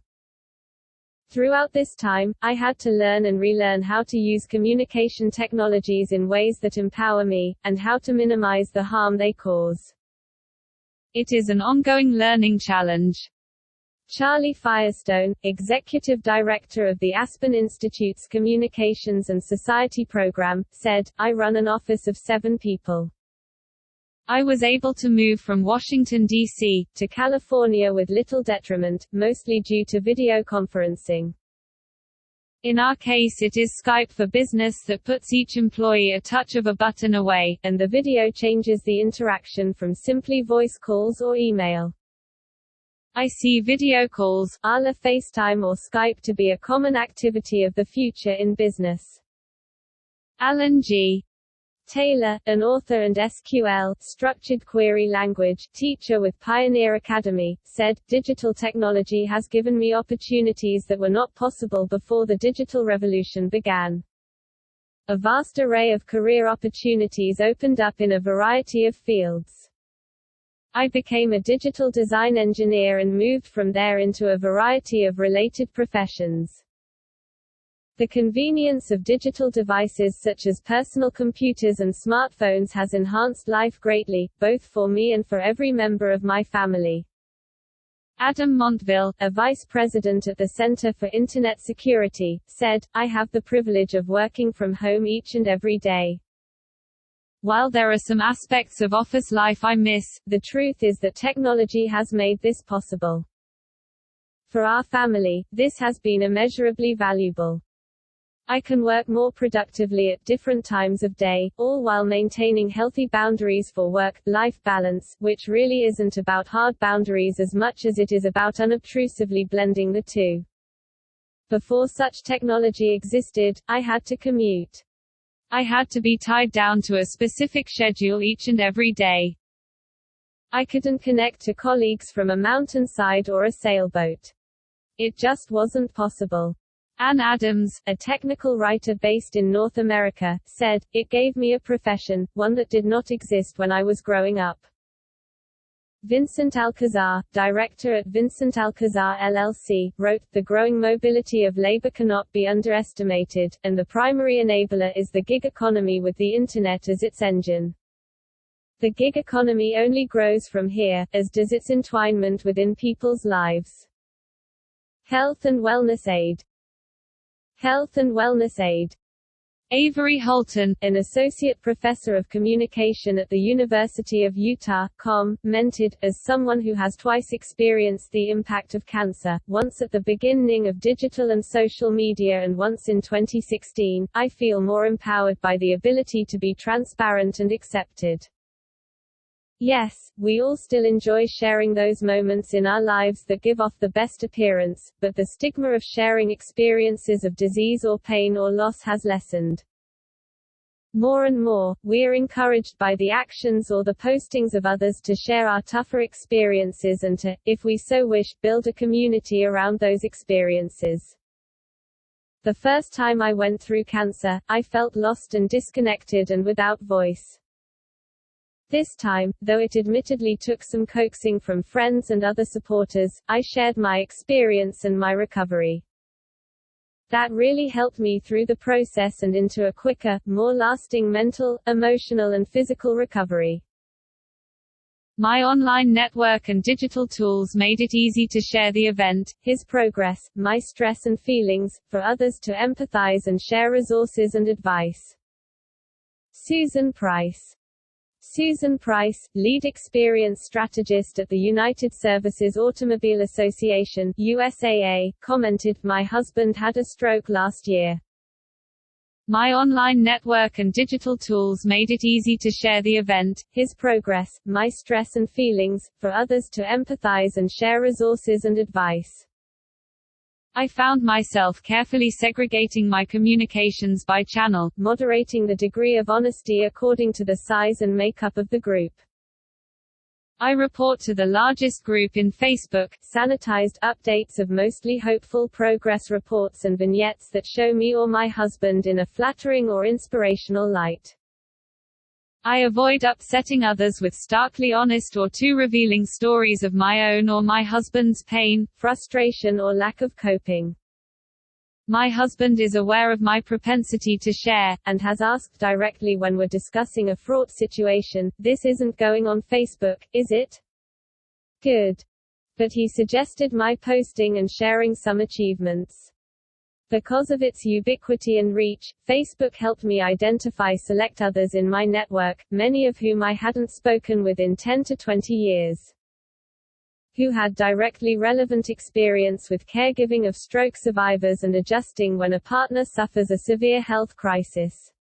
Throughout this time, I had to learn and relearn how to use communication technologies in ways that empower me, and how to minimize the harm they cause. It is an ongoing learning challenge." Charlie Firestone, executive director of the Aspen Institute's Communications and Society program, said, "I run an office of 7 people. I was able to move from Washington, D.C., to California with little detriment, mostly due to video conferencing. In our case it is Skype for Business that puts each employee a touch of a button away, and the video changes the interaction from simply voice calls or email. I see video calls, a la FaceTime or Skype to be a common activity of the future in business." Alan G. Taylor, an author and SQL structured query language teacher with Pioneer Academy, said, "Digital technology has given me opportunities that were not possible before the digital revolution began. A vast array of career opportunities opened up in a variety of fields. I became a digital design engineer and moved from there into a variety of related professions. The convenience of digital devices such as personal computers and smartphones has enhanced life greatly, both for me and for every member of my family." Adam Montville, a vice president at the Center for Internet Security, said, "I have the privilege of working from home each and every day. While there are some aspects of office life I miss, the truth is that technology has made this possible. For our family, this has been immeasurably valuable." I can work more productively at different times of day, all while maintaining healthy boundaries for work-life balance, which really isn't about hard boundaries as much as it is about unobtrusively blending the two. Before such technology existed, I had to commute. I had to be tied down to a specific schedule each and every day. I couldn't connect to colleagues from a mountainside or a sailboat. It just wasn't possible. Ann Adams, a technical writer based in North America, said, "It gave me a profession, one that did not exist when I was growing up." Vincent Alcazar, director at Vincent Alcazar LLC, wrote, "The growing mobility of labor cannot be underestimated, and the primary enabler is the gig economy with the Internet as its engine. The gig economy only grows from here, as does its entwinement within people's lives." Health and wellness aid. Health and wellness aid. Avery Holton, an associate professor of communication at the University of Utah, commented, "As someone who has twice experienced the impact of cancer, once at the beginning of digital and social media and once in 2016, I feel more empowered by the ability to be transparent and accepted." Yes, we all still enjoy sharing those moments in our lives that give off the best appearance, but the stigma of sharing experiences of disease or pain or loss has lessened. More and more, we are encouraged by the actions or the postings of others to share our tougher experiences and to, if we so wish, build a community around those experiences. The first time I went through cancer, I felt lost and disconnected and without voice. This time, though it admittedly took some coaxing from friends and other supporters, I shared my experience and my recovery. That really helped me through the process and into a quicker, more lasting mental, emotional and physical recovery. My online network and digital tools made it easy to share the event, his progress, my stress and feelings, for others to empathize and share resources and advice. Susan Price. Susan Price, lead experience strategist at the United Services Automobile Association (USAA), commented, "My husband had a stroke last year. My online network and digital tools made it easy to share the event, his progress, my stress and feelings, for others to empathize and share resources and advice. I found myself carefully segregating my communications by channel, moderating the degree of honesty according to the size and makeup of the group. I report to the largest group in Facebook, sanitized updates of mostly hopeful progress reports and vignettes that show me or my husband in a flattering or inspirational light. I avoid upsetting others with starkly honest or too revealing stories of my own or my husband's pain, frustration or lack of coping. My husband is aware of my propensity to share, and has asked directly when we're discussing a fraught situation, 'This isn't going on Facebook, is it?' Good. But he suggested my posting and sharing some achievements. Because of its ubiquity and reach, Facebook helped me identify select others in my network, many of whom I hadn't spoken with in 10 to 20 years, who had directly relevant experience with caregiving of stroke survivors and adjusting when a partner suffers a severe health crisis.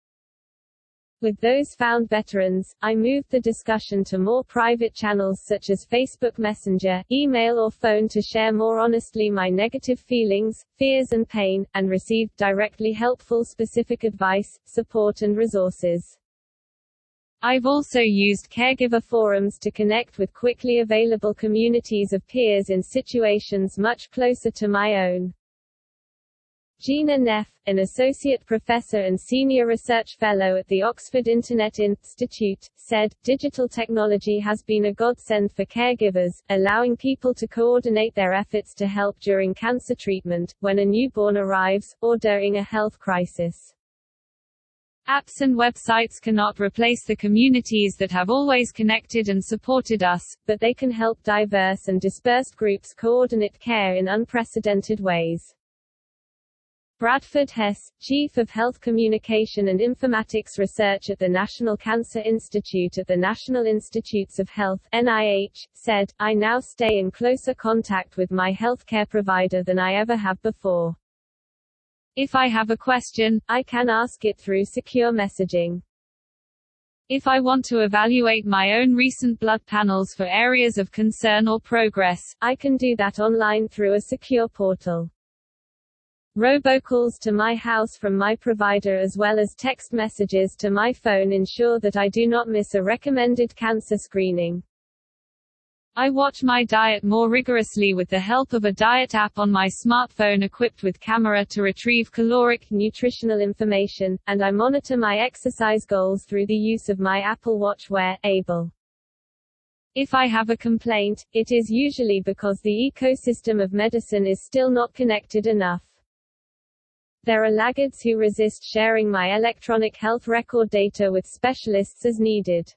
With those found veterans, I moved the discussion to more private channels such as Facebook Messenger, email or phone to share more honestly my negative feelings, fears and pain, and received directly helpful specific advice, support and resources. I've also used caregiver forums to connect with quickly available communities of peers in situations much closer to my own. Gina Neff, an associate professor and senior research fellow at the Oxford Internet Institute, said, "Digital technology has been a godsend for caregivers, allowing people to coordinate their efforts to help during cancer treatment, when a newborn arrives, or during a health crisis. Apps and websites cannot replace the communities that have always connected and supported us, but they can help diverse and dispersed groups coordinate care in unprecedented ways." Bradford Hess, Chief of Health Communication and Informatics Research at the National Cancer Institute at the National Institutes of Health (NIH), said, "I now stay in closer contact with my healthcare provider than I ever have before. If I have a question, I can ask it through secure messaging. If I want to evaluate my own recent blood panels for areas of concern or progress, I can do that online through a secure portal. Robocalls to my house from my provider as well as text messages to my phone ensure that I do not miss a recommended cancer screening. I watch my diet more rigorously with the help of a diet app on my smartphone equipped with camera to retrieve caloric, nutritional information, and I monitor my exercise goals through the use of my Apple Watch where able. If I have a complaint, it is usually because the ecosystem of medicine is still not connected enough. There are laggards who resist sharing my electronic health record data with specialists as needed.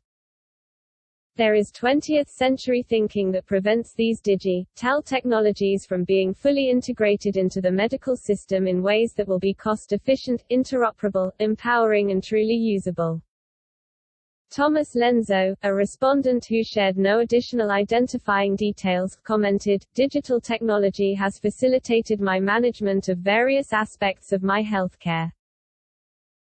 There is 20th-century thinking that prevents these digital technologies from being fully integrated into the medical system in ways that will be cost-efficient, interoperable, empowering and truly usable. Thomas Lenzo, a respondent who shared no additional identifying details, commented, "Digital technology has facilitated my management of various aspects of my healthcare.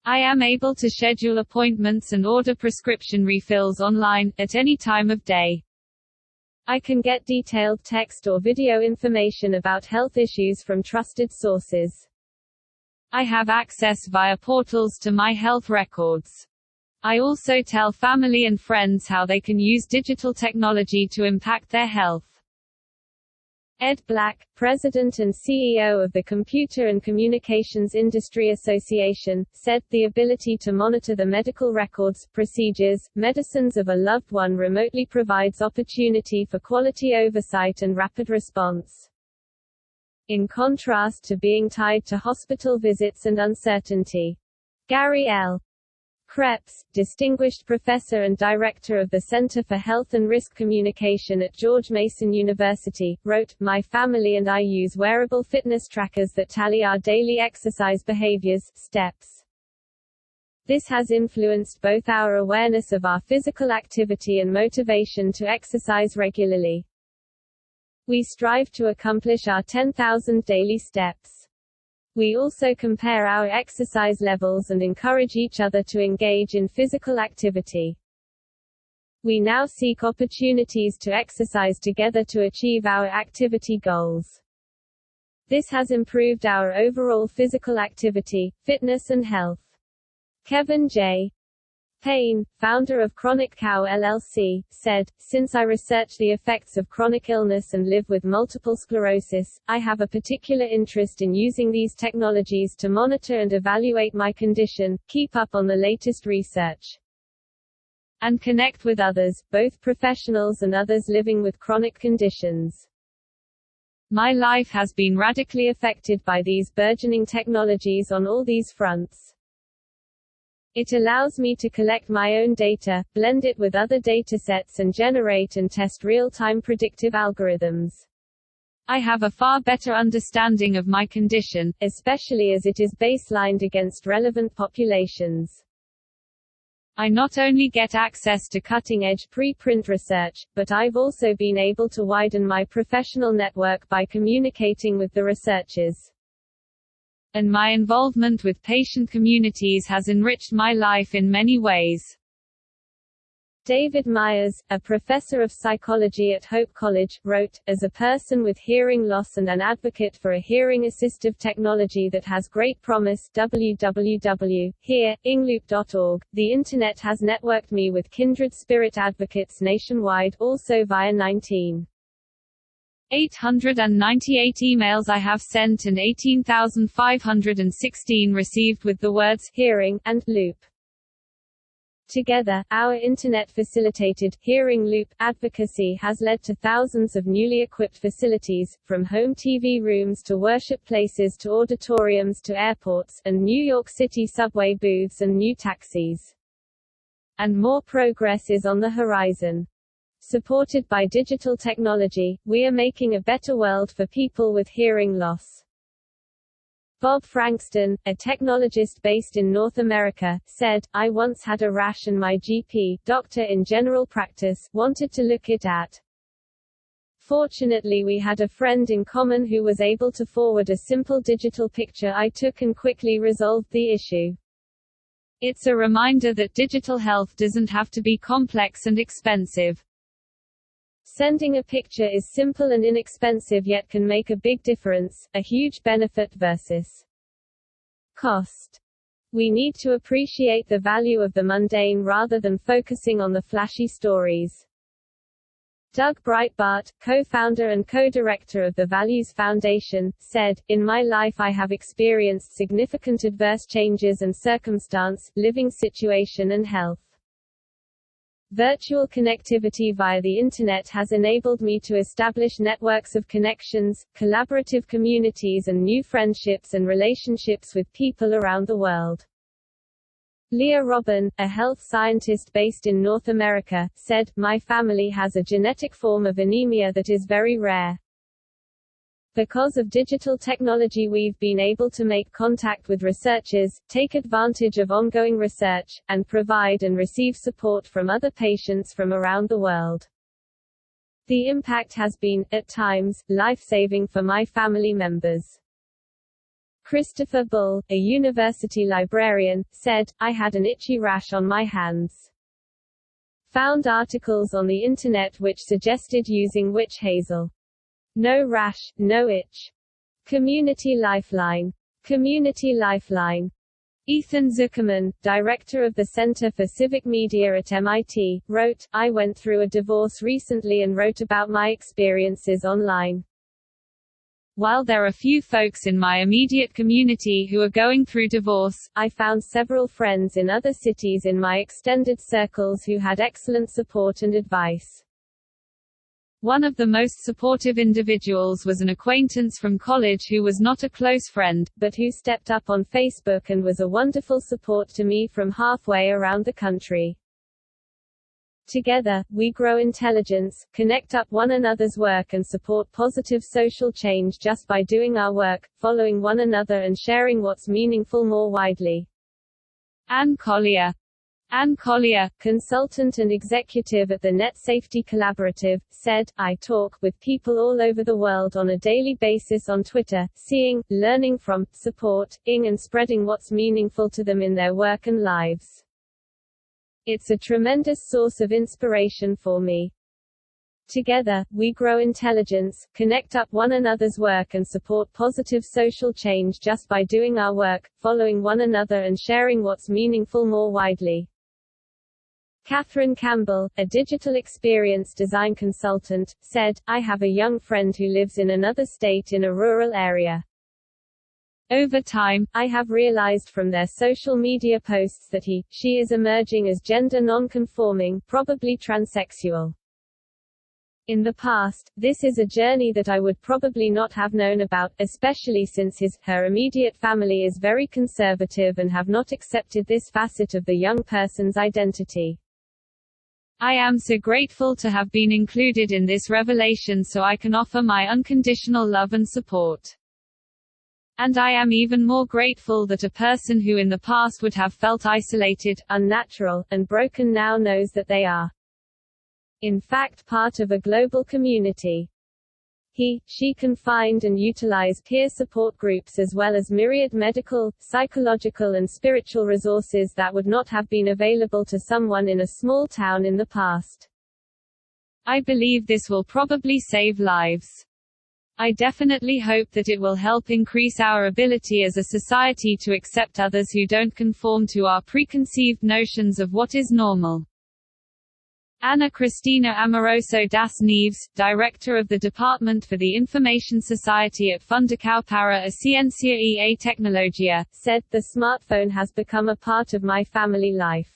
I am able to schedule appointments and order prescription refills online, at any time of day. I can get detailed text or video information about health issues from trusted sources. I have access via portals to my health records. I also tell family and friends how they can use digital technology to impact their health." Ed Black, President and CEO of the Computer and Communications Industry Association, said, "The ability to monitor the medical records, procedures, medicines of a loved one remotely provides opportunity for quality oversight and rapid response. In contrast to being tied to hospital visits and uncertainty." Gary L. Krebs, Distinguished Professor and Director of the Center for Health and Risk Communication at George Mason University, wrote, "My family and I use wearable fitness trackers that tally our daily exercise behaviors, steps. This has influenced both our awareness of our physical activity and motivation to exercise regularly. We strive to accomplish our 10,000 daily steps. We also compare our exercise levels and encourage each other to engage in physical activity. We now seek opportunities to exercise together to achieve our activity goals. This has improved our overall physical activity, fitness and health." Kevin J. Payne, founder of Chronic Cow LLC, said, "Since I research the effects of chronic illness and live with multiple sclerosis, I have a particular interest in using these technologies to monitor and evaluate my condition, keep up on the latest research, and connect with others, both professionals and others living with chronic conditions. My life has been radically affected by these burgeoning technologies on all these fronts. It allows me to collect my own data, blend it with other datasets and generate and test real-time predictive algorithms. I have a far better understanding of my condition, especially as it is baselined against relevant populations. I not only get access to cutting-edge preprint research, but I've also been able to widen my professional network by communicating with the researchers. And my involvement with patient communities has enriched my life in many ways." David Myers, a professor of psychology at Hope College, wrote, "As a person with hearing loss and an advocate for a hearing-assistive technology that has great promise, www.hearingloop.org, the Internet has networked me with kindred spirit advocates nationwide, also via 898 emails I have sent and 18,516 received with the words hearing and loop. Together, our Internet-facilitated hearing loop advocacy has led to thousands of newly equipped facilities, from home TV rooms to worship places to auditoriums to airports, and New York City subway booths and new taxis. And more progress is on the horizon. Supported by digital technology, we are making a better world for people with hearing loss." Bob Frankston, a technologist based in North America, said, "I once had a rash and my GP, doctor in general practice, wanted to look it at. Fortunately, we had a friend in common who was able to forward a simple digital picture I took and quickly resolved the issue. It's a reminder that digital health doesn't have to be complex and expensive. Sending a picture is simple and inexpensive yet can make a big difference, a huge benefit versus cost. We need to appreciate the value of the mundane rather than focusing on the flashy stories. Doug Breitbart, co-founder and co-director of the Values Foundation, said, "In my life I have experienced significant adverse changes and circumstance, living situation and health. Virtual connectivity via the Internet has enabled me to establish networks of connections, collaborative communities and new friendships and relationships with people around the world." Leah Robin, a health scientist based in North America, said, "My family has a genetic form of anemia that is very rare. Because of digital technology we've been able to make contact with researchers, take advantage of ongoing research, and provide and receive support from other patients from around the world. The impact has been, at times, life-saving for my family members." Christopher Bull, a university librarian, said, "I had an itchy rash on my hands. Found articles on the Internet which suggested using witch hazel. No rash, no itch. Community Lifeline. Community Lifeline." Ethan Zuckerman, director of the Center for Civic Media at MIT, wrote, "I went through a divorce recently and wrote about my experiences online. While there are few folks in my immediate community who are going through divorce, I found several friends in other cities in my extended circles who had excellent support and advice. One of the most supportive individuals was an acquaintance from college who was not a close friend, but who stepped up on Facebook and was a wonderful support to me from halfway around the country. Together, we grow intelligence, connect up one another's work and support positive social change just by doing our work, following one another and sharing what's meaningful more widely." Ann Collier, consultant and executive at the Net Safety Collaborative, said, "I talk with people all over the world on a daily basis on Twitter, seeing, learning from, supporting and spreading what's meaningful to them in their work and lives. It's a tremendous source of inspiration for me. Together, we grow intelligence, connect up one another's work and support positive social change just by doing our work, following one another and sharing what's meaningful more widely." Catherine Campbell, a digital experience design consultant, said, "I have a young friend who lives in another state in a rural area. Over time, I have realized from their social media posts that she is emerging as gender non-conforming, probably transsexual. In the past, this is a journey that I would probably not have known about, especially since her immediate family is very conservative and have not accepted this facet of the young person's identity. I am so grateful to have been included in this revelation so I can offer my unconditional love and support. And I am even more grateful that a person who in the past would have felt isolated, unnatural, and broken now knows that they are, in fact, part of a global community. She can find and utilize peer support groups as well as myriad medical, psychological and spiritual resources that would not have been available to someone in a small town in the past. I believe this will probably save lives. I definitely hope that it will help increase our ability as a society to accept others who don't conform to our preconceived notions of what is normal." Ana Cristina Amoroso das Neves, director of the Department for the Information Society at Fundação para a Ciência e a Tecnologia, said, "The smartphone has become a part of my family life.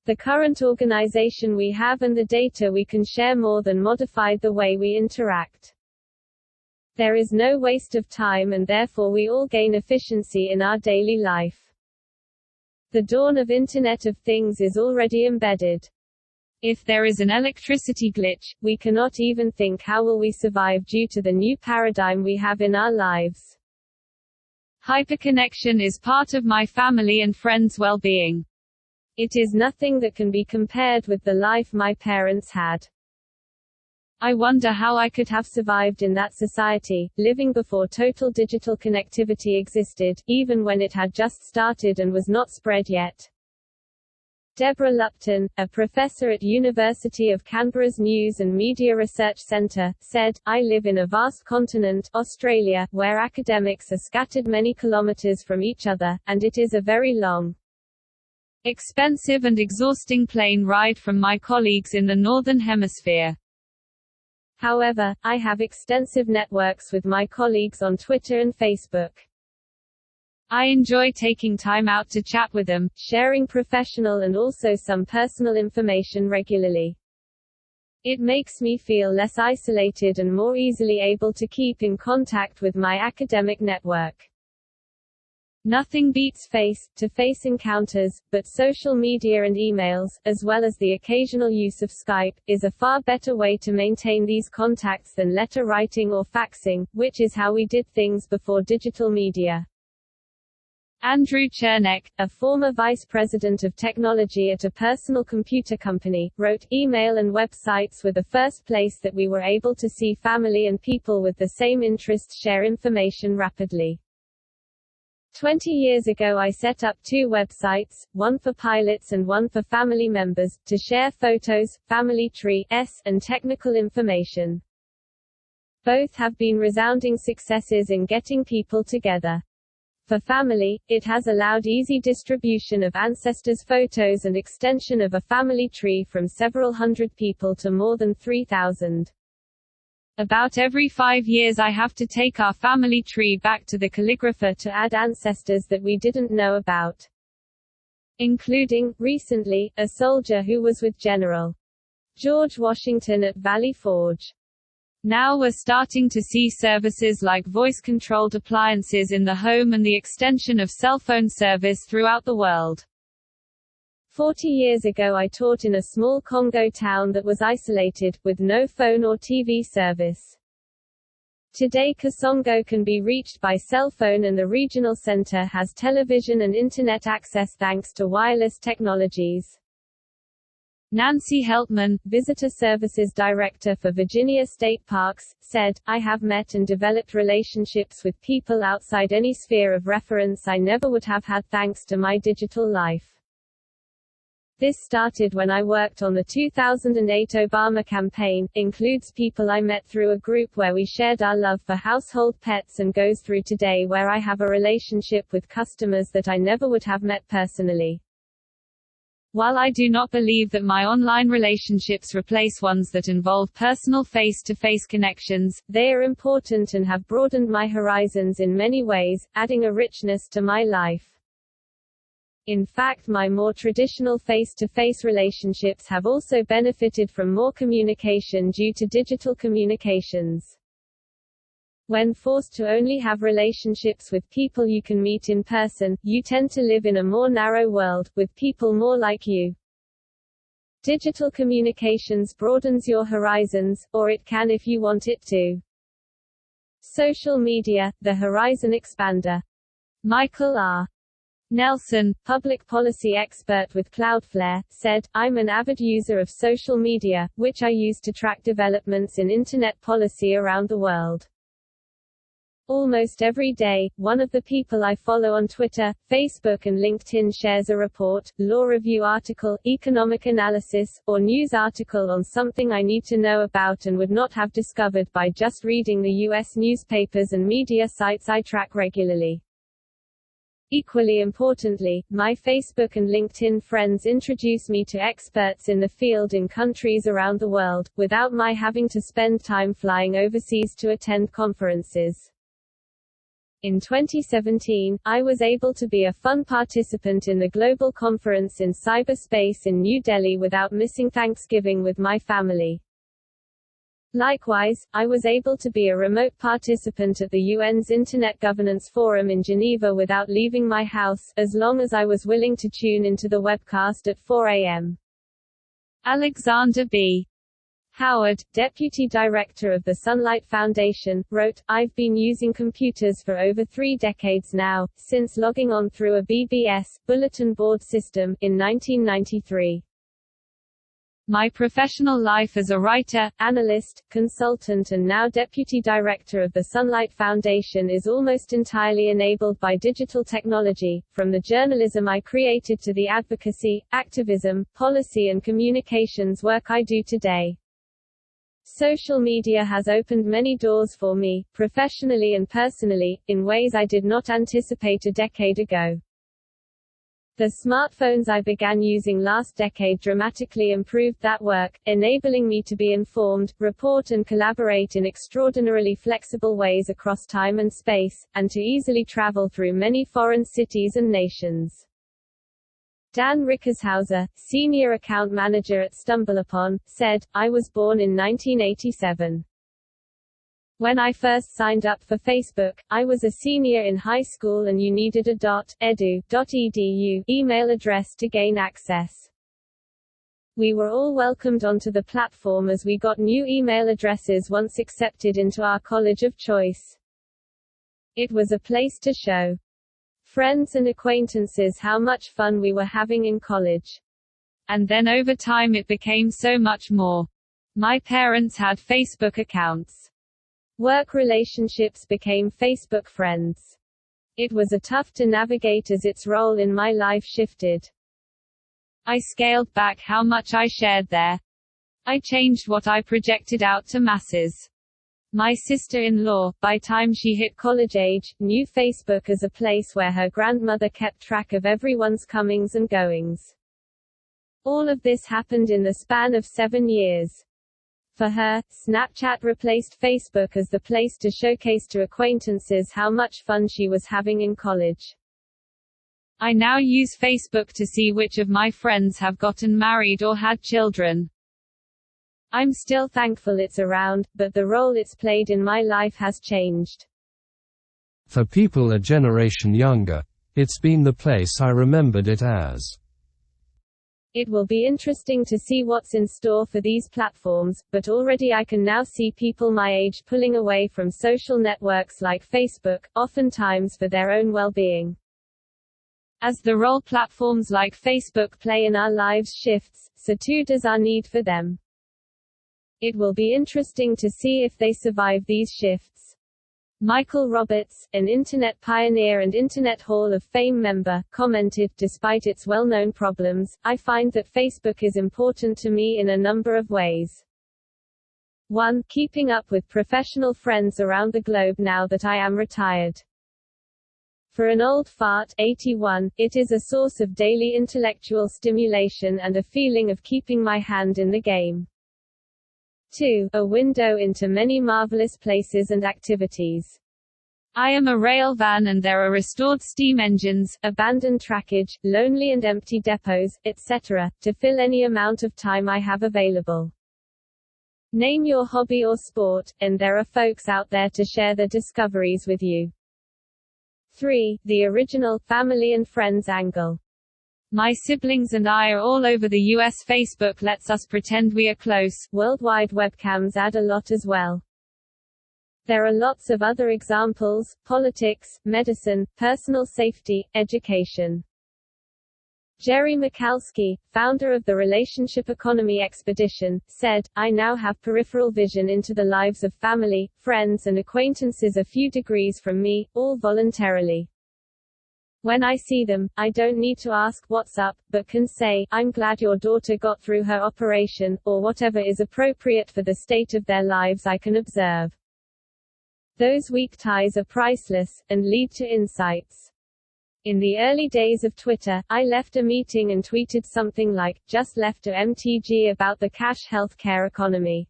The current organization we have and the data we can share more than modified the way we interact. There is no waste of time and therefore we all gain efficiency in our daily life. The dawn of Internet of Things is already embedded. If there is an electricity glitch, we cannot even think how will we survive due to the new paradigm we have in our lives. Hyperconnection is part of my family and friends' well-being. It is nothing that can be compared with the life my parents had. I wonder how I could have survived in that society, living before total digital connectivity existed, even when it had just started and was not spread yet. Deborah Lupton, a professor at University of Canberra's News and Media Research Centre, said, I live in a vast continent, Australia, where academics are scattered many kilometres from each other, and it is a very long, expensive and exhausting plane ride from my colleagues in the Northern Hemisphere. However, I have extensive networks with my colleagues on Twitter and Facebook. I enjoy taking time out to chat with them, sharing professional and also some personal information regularly. It makes me feel less isolated and more easily able to keep in contact with my academic network. Nothing beats face-to-face encounters, but social media and emails, as well as the occasional use of Skype, is a far better way to maintain these contacts than letter writing or faxing, which is how we did things before digital media. Andrew Chernek, a former vice president of technology at a personal computer company, wrote, email and websites were the first place that we were able to see family and people with the same interests share information rapidly. 20 years ago I set up 2 websites, one for pilots and one for family members, to share photos, family trees, and technical information. Both have been resounding successes in getting people together. For family, it has allowed easy distribution of ancestors' photos and extension of a family tree from several hundred people to more than 3,000. About every 5 years I have to take our family tree back to the calligrapher to add ancestors that we didn't know about. Including, recently, a soldier who was with General George Washington at Valley Forge. Now we're starting to see services like voice-controlled appliances in the home and the extension of cell phone service throughout the world. 40 years ago I taught in a small Congo town that was isolated, with no phone or TV service. Today Kasongo can be reached by cell phone and the regional center has television and internet access thanks to wireless technologies. Nancy Heltman, Visitor Services Director for Virginia State Parks, said, I have met and developed relationships with people outside any sphere of reference I never would have had thanks to my digital life. This started when I worked on the 2008 Obama campaign, includes people I met through a group where we shared our love for household pets and goes through today where I have a relationship with customers that I never would have met personally. While I do not believe that my online relationships replace ones that involve personal face-to-face connections, they are important and have broadened my horizons in many ways, adding a richness to my life. In fact, my more traditional face-to-face relationships have also benefited from more communication due to digital communications. When forced to only have relationships with people you can meet in person, you tend to live in a more narrow world, with people more like you. Digital communications broadens your horizons, or it can if you want it to. Social media, the horizon expander. Michael R. Nelson, public policy expert with Cloudflare, said, I'm an avid user of social media, which I use to track developments in Internet policy around the world. Almost every day, one of the people I follow on Twitter, Facebook and LinkedIn shares a report, law review article, economic analysis, or news article on something I need to know about and would not have discovered by just reading the US newspapers and media sites I track regularly. Equally importantly, my Facebook and LinkedIn friends introduce me to experts in the field in countries around the world, without my having to spend time flying overseas to attend conferences. In 2017, I was able to be a fun participant in the global conference in cyberspace in New Delhi without missing Thanksgiving with my family. Likewise, I was able to be a remote participant at the UN's Internet Governance Forum in Geneva without leaving my house, as long as I was willing to tune into the webcast at 4 a.m. Alexander B. Howard, Deputy Director of the Sunlight Foundation, wrote, I've been using computers for over 3 decades now, since logging on through a BBS, bulletin board system, in 1993. My professional life as a writer, analyst, consultant and now deputy director of the Sunlight Foundation is almost entirely enabled by digital technology, from the journalism I created to the advocacy, activism, policy and communications work I do today. Social media has opened many doors for me, professionally and personally, in ways I did not anticipate a decade ago. The smartphones I began using last decade dramatically improved that work, enabling me to be informed, report and collaborate in extraordinarily flexible ways across time and space, and to easily travel through many foreign cities and nations. Dan Rickershauser, senior account manager at StumbleUpon, said, "I was born in 1987. When I first signed up for Facebook, I was a senior in high school and you needed a .edu email address to gain access. We were all welcomed onto the platform as we got new email addresses once accepted into our college of choice. It was a place to show friends and acquaintances how much fun we were having in college. And then over time it became so much more. My parents had Facebook accounts. Work relationships became Facebook friends. It was a tough to navigate as its role in my life shifted. I scaled back how much I shared there. I changed what I projected out to masses. My sister-in-law, by time she hit college age, knew Facebook as a place where her grandmother kept track of everyone's comings and goings. All of this happened in the span of 7 years. For her, Snapchat replaced Facebook as the place to showcase to acquaintances how much fun she was having in college. I now use Facebook to see which of my friends have gotten married or had children. I'm still thankful it's around, but the role it's played in my life has changed. For people a generation younger, it's been the place I remembered it as. It will be interesting to see what's in store for these platforms, but already I can now see people my age pulling away from social networks like Facebook, oftentimes for their own well-being. As the role platforms like Facebook play in our lives shifts, so too does our need for them. It will be interesting to see if they survive these shifts. Michael Roberts, an Internet pioneer and Internet Hall of Fame member, commented, "Despite its well-known problems, I find that Facebook is important to me in a number of ways. 1. Keeping up with professional friends around the globe now that I am retired. For an old fart, 81, it is a source of daily intellectual stimulation and a feeling of keeping my hand in the game. 2. A window into many marvelous places and activities. I am a rail van and there are restored steam engines, abandoned trackage, lonely and empty depots, etc., to fill any amount of time I have available. Name your hobby or sport, and there are folks out there to share their discoveries with you. 3. The original, family and friends angle. My siblings and I are all over the US. Facebook lets us pretend we are close. Worldwide webcams add a lot as well. There are lots of other examples: politics, medicine, personal safety, education." Jerry Michalski, founder of the Relationship Economy Expedition, said, "I now have peripheral vision into the lives of family, friends and acquaintances a few degrees from me, all voluntarily. When I see them, I don't need to ask what's up, but can say, I'm glad your daughter got through her operation, or whatever is appropriate for the state of their lives I can observe. Those weak ties are priceless, and lead to insights. In the early days of Twitter, I left a meeting and tweeted something like, just left a MTG about the cash healthcare economy.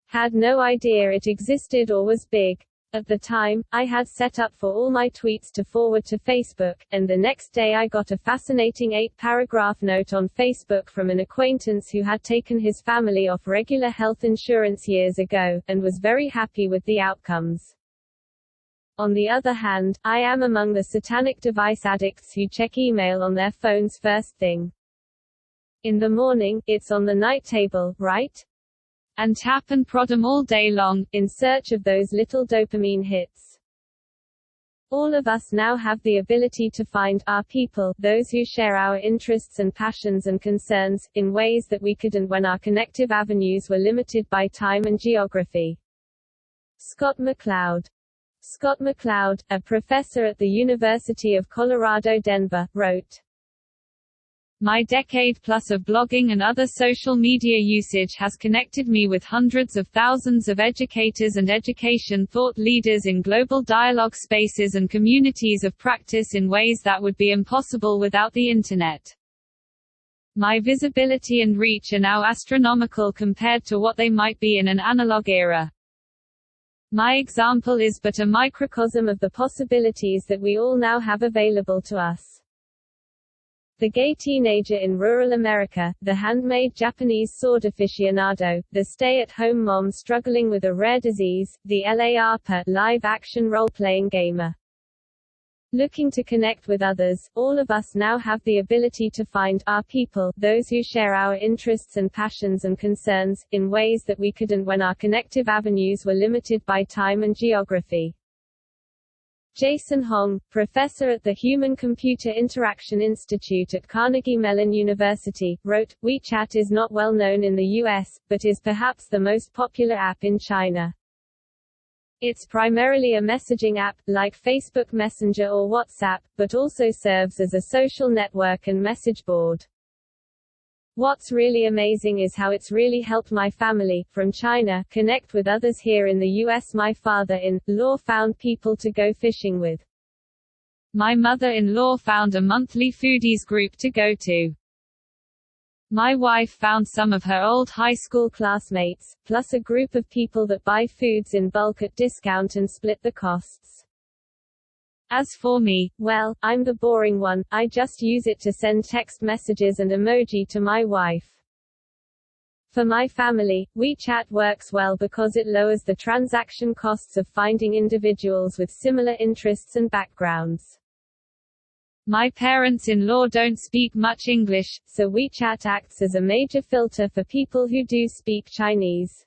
Had no idea it existed or was big. At the time, I had set up for all my tweets to forward to Facebook, and the next day I got a fascinating 8-paragraph note on Facebook from an acquaintance who had taken his family off regular health insurance years ago, and was very happy with the outcomes. On the other hand, I am among the satanic device addicts who check email on their phones first thing in the morning, it's on the night table, right? And tap and prod 'em all day long, in search of those little dopamine hits. All of us now have the ability to find our people, those who share our interests and passions and concerns, in ways that we couldn't when our connective avenues were limited by time and geography. Scott McCloud. Scott McCloud, a professor at the University of Colorado Denver, wrote, "My decade plus of blogging and other social media usage has connected me with hundreds of thousands of educators and education thought leaders in global dialogue spaces and communities of practice in ways that would be impossible without the Internet. My visibility and reach are now astronomical compared to what they might be in an analog era. My example is but a microcosm of the possibilities that we all now have available to us." The gay teenager in rural America, the handmade Japanese sword aficionado, the stay-at-home mom struggling with a rare disease, the LARPer live-action role-playing gamer. Looking to connect with others, all of us now have the ability to find our people, those who share our interests and passions and concerns, in ways that we couldn't when our connective avenues were limited by time and geography. Jason Hong, professor at the Human-Computer Interaction Institute at Carnegie Mellon University, wrote, "WeChat is not well known in the US, but is perhaps the most popular app in China. It's primarily a messaging app, like Facebook Messenger or WhatsApp, but also serves as a social network and message board. What's really amazing is how it's really helped my family, from China, connect with others here in the US. My father-in-law found people to go fishing with. My mother-in-law found a monthly foodies group to go to. My wife found some of her old high school classmates, plus a group of people that buy foods in bulk at discount and split the costs. As for me, well, I'm the boring one, I just use it to send text messages and emoji to my wife. For my family, WeChat works well because it lowers the transaction costs of finding individuals with similar interests and backgrounds. My parents-in-law don't speak much English, so WeChat acts as a major filter for people who do speak Chinese.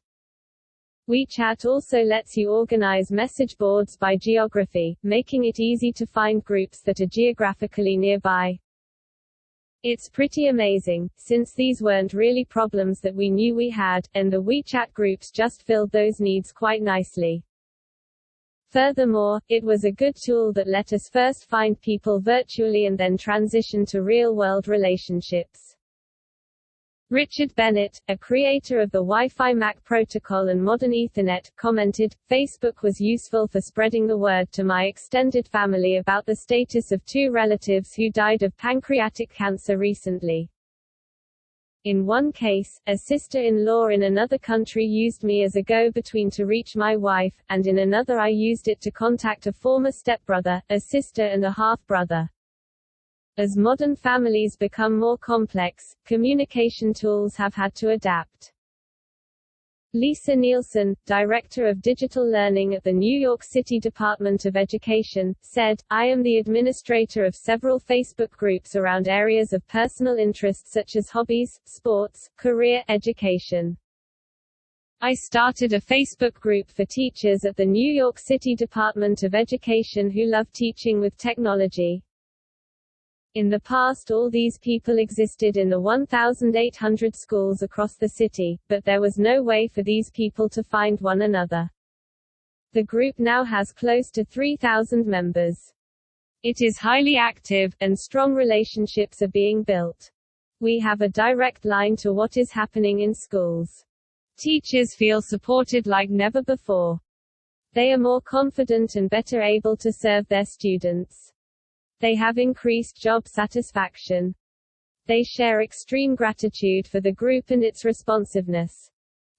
WeChat also lets you organize message boards by geography, making it easy to find groups that are geographically nearby. It's pretty amazing, since these weren't really problems that we knew we had, and the WeChat groups just filled those needs quite nicely. Furthermore, it was a good tool that let us first find people virtually and then transition to real-world relationships." Richard Bennett, a creator of the Wi-Fi MAC protocol and modern Ethernet, commented, "Facebook was useful for spreading the word to my extended family about the status of two relatives who died of pancreatic cancer recently. In one case, a sister-in-law in another country used me as a go-between to reach my wife, and in another I used it to contact a former stepbrother, a sister and a half-brother." As modern families become more complex, communication tools have had to adapt. Lisa Nielsen, Director of Digital Learning at the New York City Department of Education, said, "I am the administrator of several Facebook groups around areas of personal interest such as hobbies, sports, career, education. I started a Facebook group for teachers at the New York City Department of Education who love teaching with technology. In the past all these people existed in the 1,800 schools across the city, but there was no way for these people to find one another. The group now has close to 3,000 members. It is highly active, and strong relationships are being built. We have a direct line to what is happening in schools. Teachers feel supported like never before. They are more confident and better able to serve their students. They have increased job satisfaction. They share extreme gratitude for the group and its responsiveness.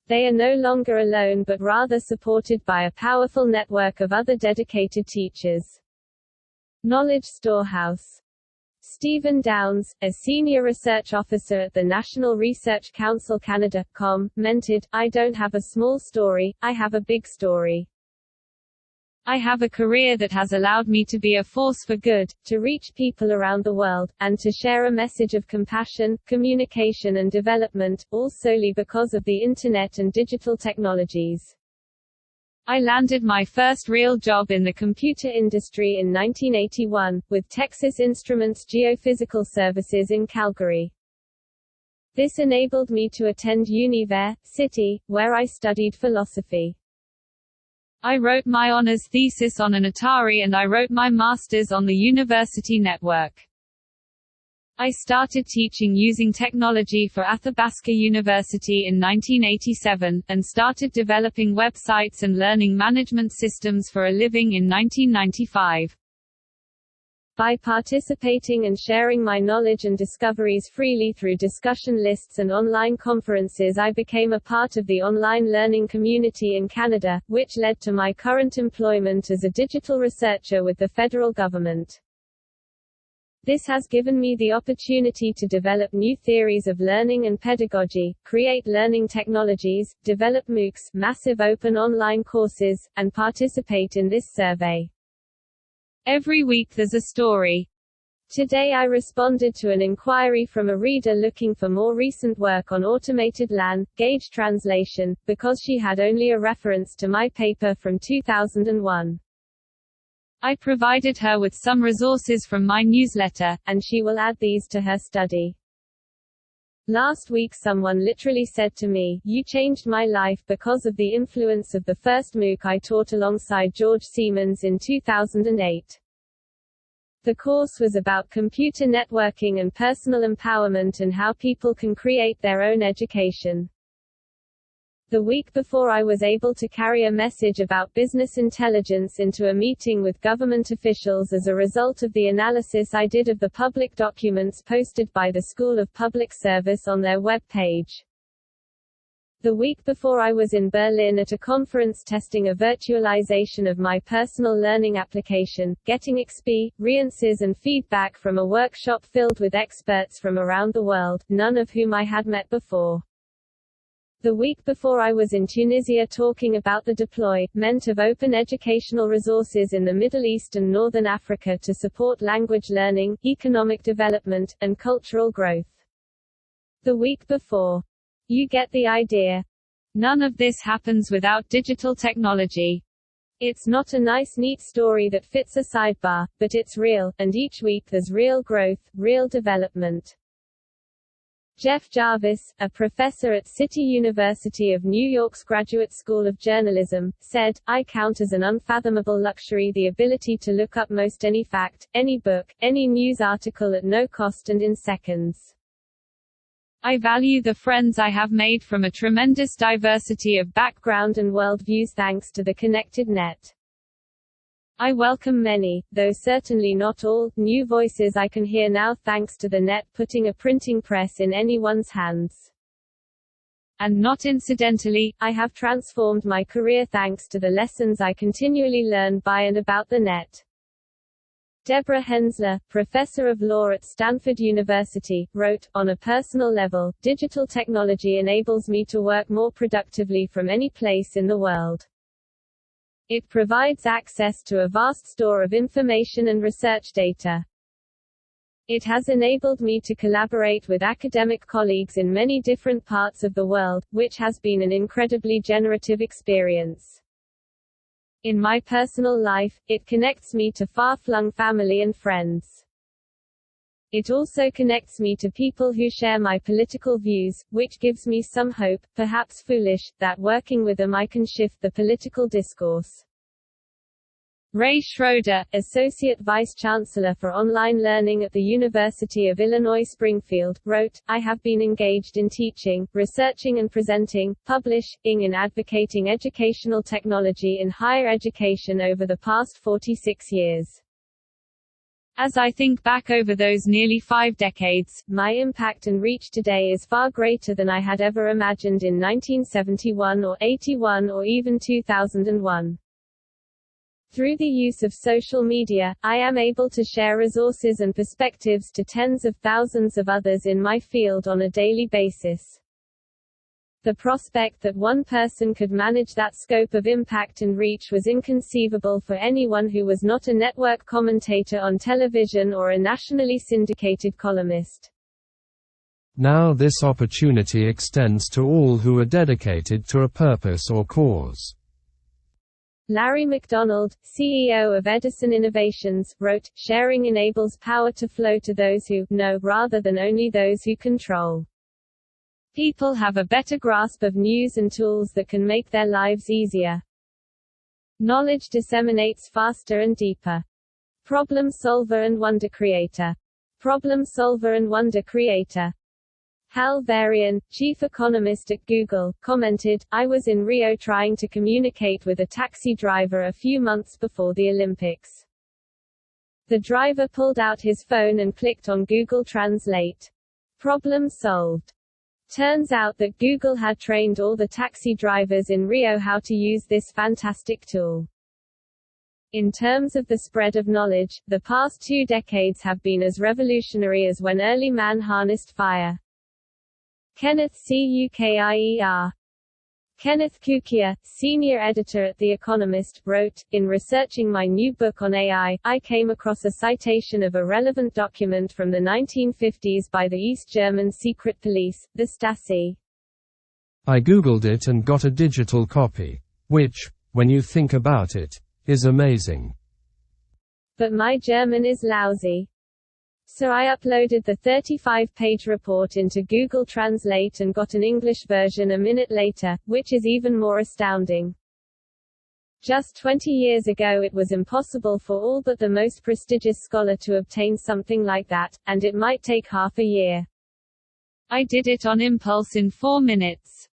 They are no longer alone but rather supported by a powerful network of other dedicated teachers." Knowledge Storehouse. Stephen Downs, a senior research officer at the National Research Council Canada, commented, "I don't have a small story, I have a big story. I have a career that has allowed me to be a force for good, to reach people around the world, and to share a message of compassion, communication and development, all solely because of the Internet and digital technologies. I landed my first real job in the computer industry in 1981, with Texas Instruments Geophysical Services in Calgary. This enabled me to attend University, where I studied philosophy. I wrote my honors thesis on an Atari and I wrote my master's on the university network. I started teaching using technology for Athabasca University in 1987, and started developing websites and learning management systems for a living in 1995. By participating and sharing my knowledge and discoveries freely through discussion lists and online conferences, I became a part of the online learning community in Canada, which led to my current employment as a digital researcher with the federal government. This has given me the opportunity to develop new theories of learning and pedagogy, create learning technologies, develop MOOCs, massive open online courses, and participate in this survey. Every week there's a story. Today I responded to an inquiry from a reader looking for more recent work on automated LAN gauge translation, because she had only a reference to my paper from 2001. I provided her with some resources from my newsletter, and she will add these to her study. Last week someone literally said to me, "You changed my life because of the influence of the first MOOC I taught alongside George Siemens in 2008. The course was about computer networking and personal empowerment and how people can create their own education." The week before I was able to carry a message about business intelligence into a meeting with government officials as a result of the analysis I did of the public documents posted by the School of Public Service on their web page. The week before I was in Berlin at a conference testing a virtualization of my personal learning application, getting experiences and feedback from a workshop filled with experts from around the world, none of whom I had met before. The week before I was in Tunisia talking about the deployment of open educational resources in the Middle East and Northern Africa to support language learning, economic development, and cultural growth. The week before. You get the idea. None of this happens without digital technology. It's not a nice neat story that fits a sidebar, but it's real, and each week there's real growth, real development. Jeff Jarvis, a professor at City University of New York's Graduate School of Journalism, said, "I count as an unfathomable luxury the ability to look up most any fact, any book, any news article at no cost and in seconds. I value the friends I have made from a tremendous diversity of background and worldviews thanks to the connected net. I welcome many, though certainly not all, new voices I can hear now thanks to the net putting a printing press in anyone's hands. And not incidentally, I have transformed my career thanks to the lessons I continually learn by and about the net." Deborah Hensler, professor of law at Stanford University, wrote, "On a personal level, digital technology enables me to work more productively from any place in the world. It provides access to a vast store of information and research data. It has enabled me to collaborate with academic colleagues in many different parts of the world, which has been an incredibly generative experience. In my personal life, it connects me to far-flung family and friends. It also connects me to people who share my political views, which gives me some hope, perhaps foolish, that working with them I can shift the political discourse." Ray Schroeder, Associate Vice Chancellor for Online Learning at the University of Illinois Springfield, wrote, "I have been engaged in teaching, researching and presenting, publishing and advocating educational technology in higher education over the past 46 years. As I think back over those nearly 5 decades, my impact and reach today is far greater than I had ever imagined in 1971 or 81 or even 2001. Through the use of social media, I am able to share resources and perspectives to tens of thousands of others in my field on a daily basis. The prospect that one person could manage that scope of impact and reach was inconceivable for anyone who was not a network commentator on television or a nationally syndicated columnist. Now this opportunity extends to all who are dedicated to a purpose or cause. Larry McDonald, CEO of Edison Innovations, wrote, "Sharing enables power to flow to those who know, rather than only those who control. People have a better grasp of news and tools that can make their lives easier. Knowledge disseminates faster and deeper." Problem solver and wonder creator. Problem solver and wonder creator. Hal Varian, chief economist at Google, commented, "I was in Rio trying to communicate with a taxi driver a few months before the Olympics. The driver pulled out his phone and clicked on Google Translate. Problem solved." Turns out that Google had trained all the taxi drivers in Rio how to use this fantastic tool. In terms of the spread of knowledge, the past 2 decades have been as revolutionary as when early man harnessed fire. Kenneth Cukier. Kenneth Cukier, senior editor at The Economist, wrote, "In researching my new book on AI, I came across a citation of a relevant document from the 1950s by the East German secret police, the Stasi. I googled it and got a digital copy, which, when you think about it, is amazing. But my German is lousy. So I uploaded the 35-page report into Google Translate and got an English version a minute later, which is even more astounding. Just 20 years ago it was impossible for all but the most prestigious scholar to obtain something like that, and it might take half a year. I did it on impulse in 4 minutes."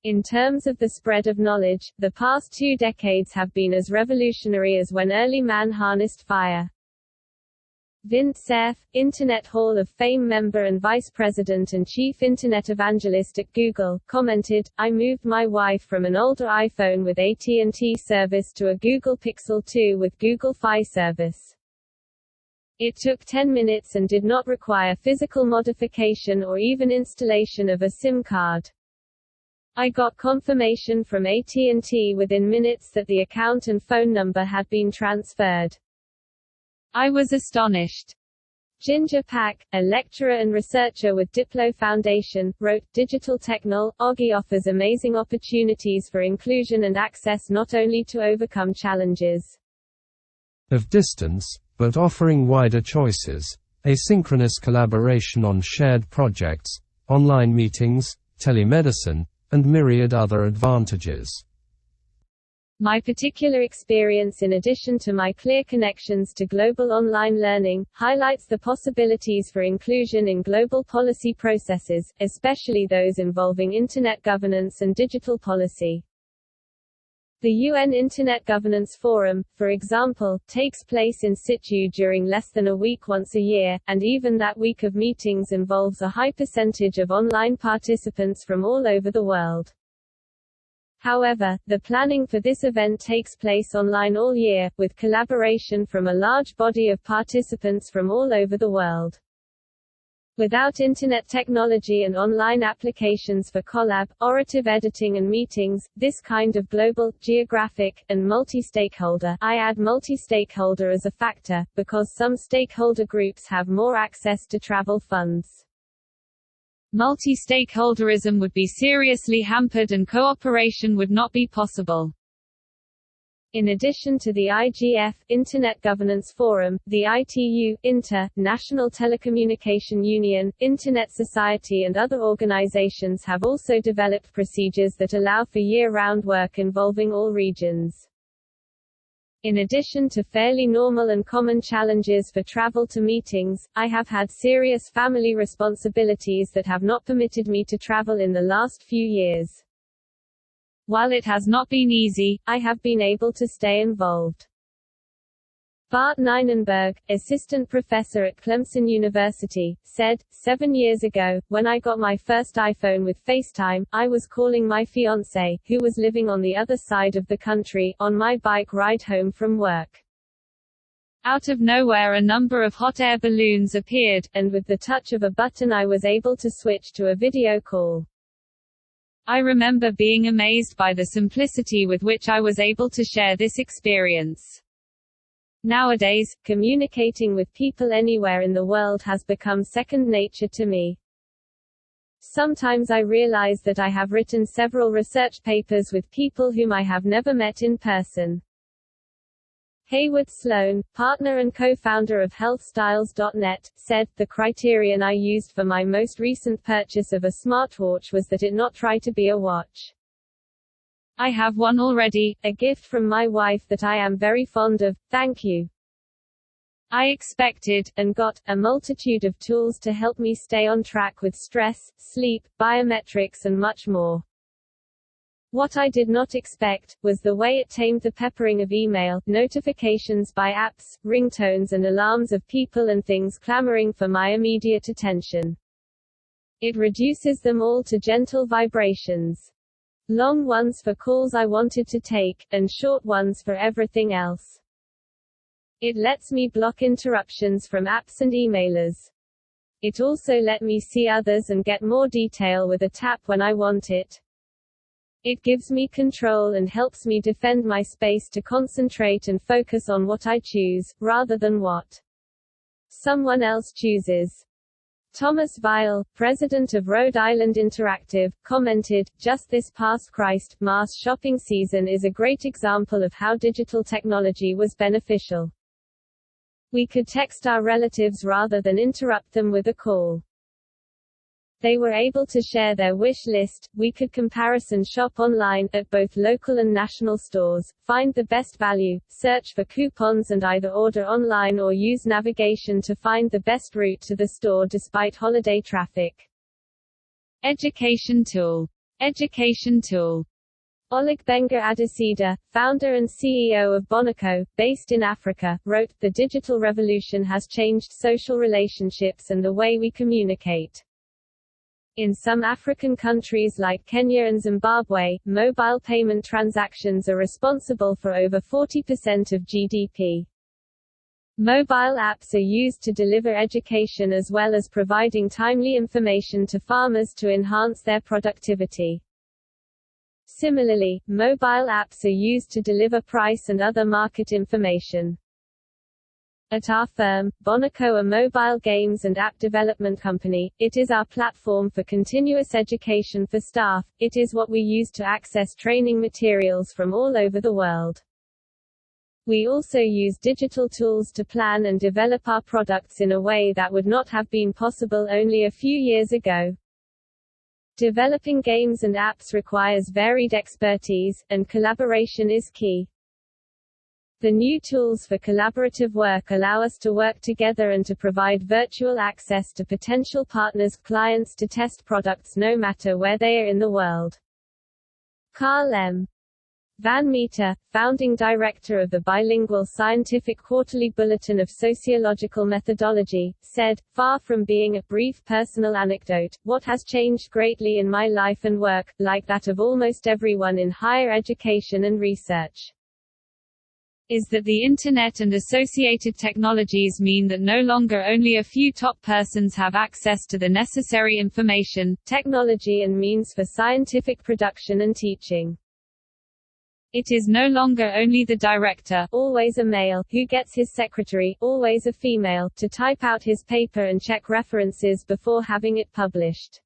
In terms of the spread of knowledge, the past 2 decades have been as revolutionary as when early man harnessed fire. Vint Cerf, Internet Hall of Fame member and vice president and chief internet evangelist at Google, commented, "I moved my wife from an older iPhone with AT&T service to a Google Pixel 2 with Google Fi service. It took 10 minutes and did not require physical modification or even installation of a SIM card. I got confirmation from AT&T within minutes that the account and phone number had been transferred. I was astonished." Ginger Pak, a lecturer and researcher with Diplo Foundation, wrote, "Digital technology offers amazing opportunities for inclusion and access not only to overcome challenges of distance, but offering wider choices, asynchronous collaboration on shared projects, online meetings, telemedicine, and myriad other advantages. My particular experience, in addition to my clear connections to global online learning, highlights the possibilities for inclusion in global policy processes, especially those involving Internet governance and digital policy. The UN Internet Governance Forum, for example, takes place in situ during less than a week once a year, and even that week of meetings involves a high percentage of online participants from all over the world. However, the planning for this event takes place online all year, with collaboration from a large body of participants from all over the world. Without Internet technology and online applications for collaborative editing and meetings, this kind of global, geographic, and multi-stakeholder, I add multi-stakeholder as a factor, because some stakeholder groups have more access to travel funds. Multi-stakeholderism would be seriously hampered and cooperation would not be possible. In addition to the IGF, Internet Governance Forum, the ITU, National Telecommunication Union, Internet Society and other organizations have also developed procedures that allow for year-round work involving all regions. In addition to fairly normal and common challenges for travel to meetings, I have had serious family responsibilities that have not permitted me to travel in the last few years. While it has not been easy, I have been able to stay involved. Bart Nienenberg, assistant professor at Clemson University, said, 7 years ago, when I got my first iPhone with FaceTime, I was calling my fiancé, who was living on the other side of the country, on my bike ride home from work. Out of nowhere a number of hot air balloons appeared, and with the touch of a button I was able to switch to a video call. I remember being amazed by the simplicity with which I was able to share this experience. Nowadays, communicating with people anywhere in the world has become second nature to me. Sometimes I realize that I have written several research papers with people whom I have never met in person. Hayward Sloan, partner and co-founder of healthstyles.net, said, "The criterion I used for my most recent purchase of a smartwatch was that it not try to be a watch. I have one already, a gift from my wife that I am very fond of, thank you. I expected, and got, a multitude of tools to help me stay on track with stress, sleep, biometrics and much more. What I did not expect, was the way it tamed the peppering of email, notifications by apps, ringtones and alarms of people and things clamoring for my immediate attention. It reduces them all to gentle vibrations. Long ones for calls I wanted to take, and short ones for everything else. It lets me block interruptions from apps and emailers. It also let me see others and get more detail with a tap when I want it. It gives me control and helps me defend my space to concentrate and focus on what I choose, rather than what someone else chooses." Thomas Weil, president of Rhode Island Interactive, commented, "Just this past Christmas shopping season is a great example of how digital technology was beneficial. We could text our relatives rather than interrupt them with a call. They were able to share their wish list, we could comparison shop online, at both local and national stores, find the best value, search for coupons and either order online or use navigation to find the best route to the store despite holiday traffic." Education tool. Education tool. Olugbenga Adesida, founder and CEO of Bonoco, based in Africa, wrote, "The digital revolution has changed social relationships and the way we communicate. In some African countries like Kenya and Zimbabwe, mobile payment transactions are responsible for over 40% of GDP. Mobile apps are used to deliver education as well as providing timely information to farmers to enhance their productivity. Similarly, mobile apps are used to deliver price and other market information. At our firm, Bonoco, a mobile games and app development company, it is our platform for continuous education for staff. It is what we use to access training materials from all over the world. We also use digital tools to plan and develop our products in a way that would not have been possible only a few years ago. Developing games and apps requires varied expertise, and collaboration is key. The new tools for collaborative work allow us to work together and to provide virtual access to potential partners' clients to test products no matter where they are in the world." Carl M. Van Meter, founding director of the bilingual scientific quarterly bulletin of sociological methodology, said, "Far from being a brief personal anecdote, what has changed greatly in my life and work, like that of almost everyone in higher education and research, is that the Internet and associated technologies mean that no longer only a few top persons have access to the necessary information, technology and means for scientific production and teaching. It is no longer only the director, always a male, who gets his secretary, always a female, to type out his paper and check references before having it published.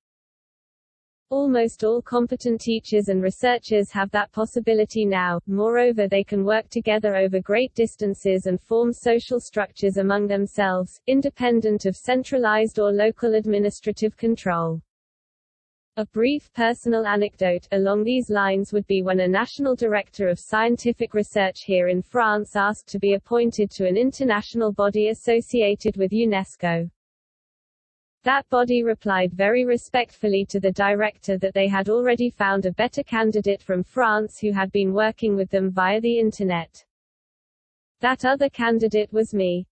Almost all competent teachers and researchers have that possibility now. Moreover, they can work together over great distances and form social structures among themselves, independent of centralized or local administrative control." A brief personal anecdote along these lines would be when a national director of scientific research here in France asked to be appointed to an international body associated with UNESCO. That body replied very respectfully to the director that they had already found a better candidate from France who had been working with them via the Internet. That other candidate was me.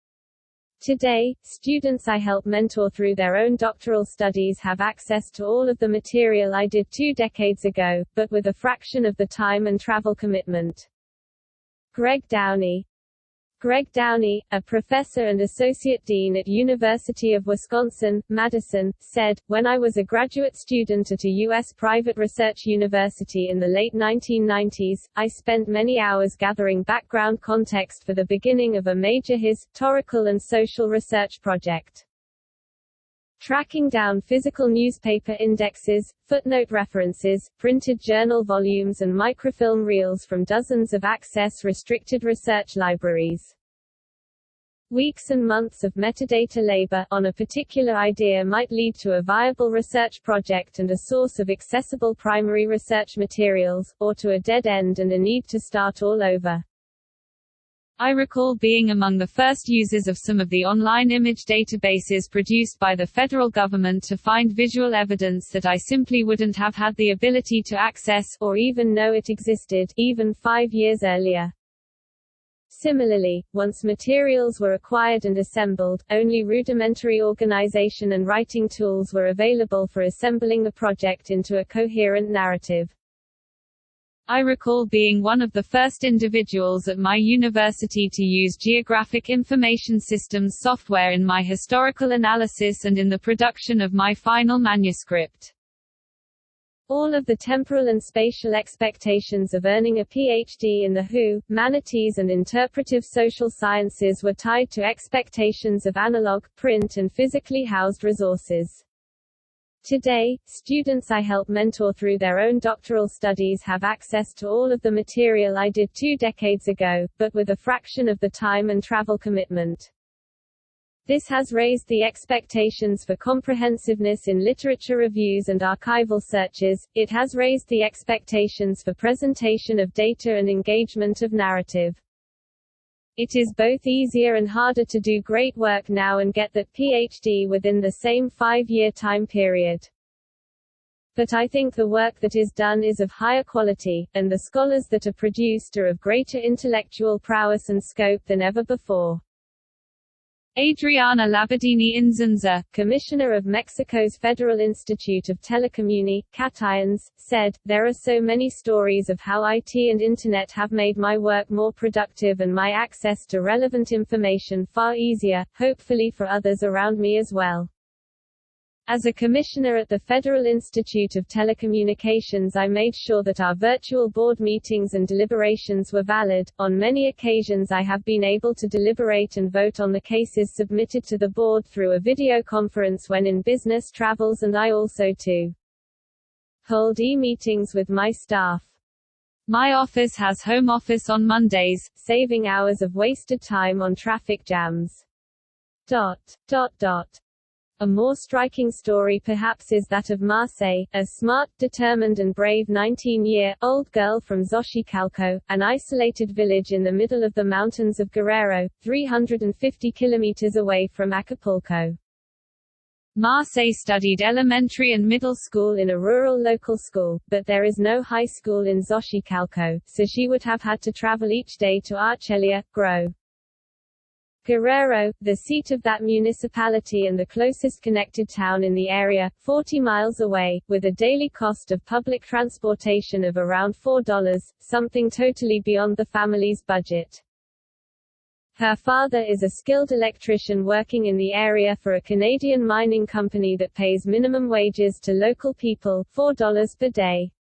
Today, students I help mentor through their own doctoral studies have access to all of the material I did 2 decades ago, but with a fraction of the time and travel commitment. Greg Downey. Greg Downey, a professor and associate dean at University of Wisconsin-Madison, said, "When I was a graduate student at a U.S. private research university in the late 1990s, I spent many hours gathering background context for the beginning of a major historical and social research project. tracking down physical newspaper indexes, footnote references, printed journal volumes and microfilm reels from dozens of access-restricted research libraries. Weeks and months of metadata labor on a particular idea might lead to a viable research project and a source of accessible primary research materials, or to a dead end and a need to start all over. I recall being among the first users of some of the online image databases produced by the federal government to find visual evidence that I simply wouldn't have had the ability to access, or even know it existed, even 5 years earlier. Similarly, once materials were acquired and assembled, only rudimentary organization and writing tools were available for assembling the project into a coherent narrative. I recall being one of the first individuals at my university to use geographic information systems software in my historical analysis and in the production of my final manuscript. All of the temporal and spatial expectations of earning a PhD in the humanities and interpretive social sciences were tied to expectations of analog, print and physically housed resources. Today, students I help mentor through their own doctoral studies have access to all of the material I did 2 decades ago, but with a fraction of the time and travel commitment. This has raised the expectations for comprehensiveness in literature reviews and archival searches. It has raised the expectations for presentation of data and engagement of narrative. It is both easier and harder to do great work now and get that PhD within the same 5-year time period. But I think the work that is done is of higher quality, and the scholars that are produced are of greater intellectual prowess and scope than ever before. Adriana Labadini Inzanza, Commissioner of Mexico's Federal Institute of Telecommunications, said, "There are so many stories of how IT and Internet have made my work more productive and my access to relevant information far easier, hopefully for others around me as well." As a commissioner at the Federal Institute of Telecommunications, I made sure that our virtual board meetings and deliberations were valid. On many occasions I have been able to deliberate and vote on the cases submitted to the board through a video conference when in business travels, and I also too hold e-meetings with my staff. My office has home office on Mondays, saving hours of wasted time on traffic jams. A more striking story perhaps is that of Marce, a smart, determined and brave 19-year-old girl from Xochicalco, an isolated village in the middle of the mountains of Guerrero, 350 kilometers away from Acapulco. Marce studied elementary and middle school in a rural local school, but there is no high school in Xochicalco, so she would have had to travel each day to Arcelia, Guerrero, the seat of that municipality and the closest connected town in the area, 40 miles away, with a daily cost of public transportation of around $4, something totally beyond the family's budget. Her father is a skilled electrician working in the area for a Canadian mining company that pays minimum wages to local people, $4 per day.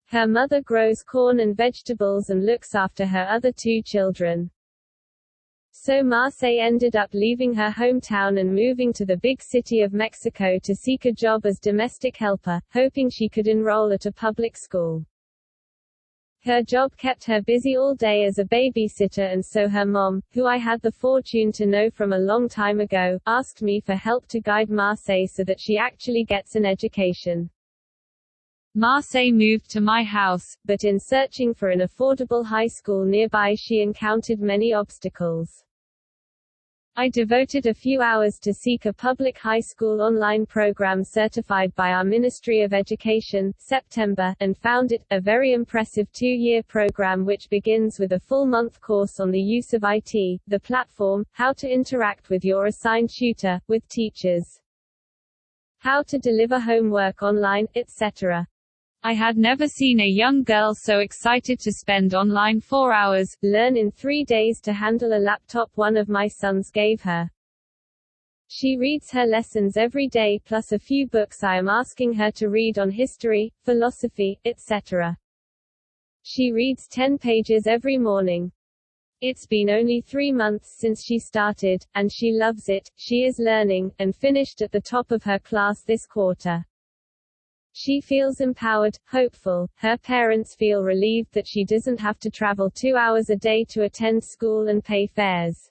Her mother grows corn and vegetables and looks after her other 2 children. So Marce ended up leaving her hometown and moving to the big city of Mexico to seek a job as domestic helper, hoping she could enroll at a public school. Her job kept her busy all day as a babysitter, and so her mom, who I had the fortune to know from a long time ago, asked me for help to guide Marce so that she actually gets an education. Marce moved to my house, but in searching for an affordable high school nearby she encountered many obstacles. I devoted a few hours to seek a public high school online program certified by our Ministry of Education, September, and found it, a very impressive 2-year program which begins with a full-month course on the use of IT, the platform, how to interact with your assigned tutor, with teachers, how to deliver homework online, etc. I had never seen a young girl so excited to spend online 4 hours, learn in 3 days to handle a laptop one of my sons gave her. She reads her lessons every day plus a few books I am asking her to read on history, philosophy, etc. She reads 10 pages every morning. It's been only 3 months since she started, and she loves it. She is learning, and finished at the top of her class this quarter. She feels empowered, hopeful. Her parents feel relieved that she doesn't have to travel 2 hours a day to attend school and pay fares.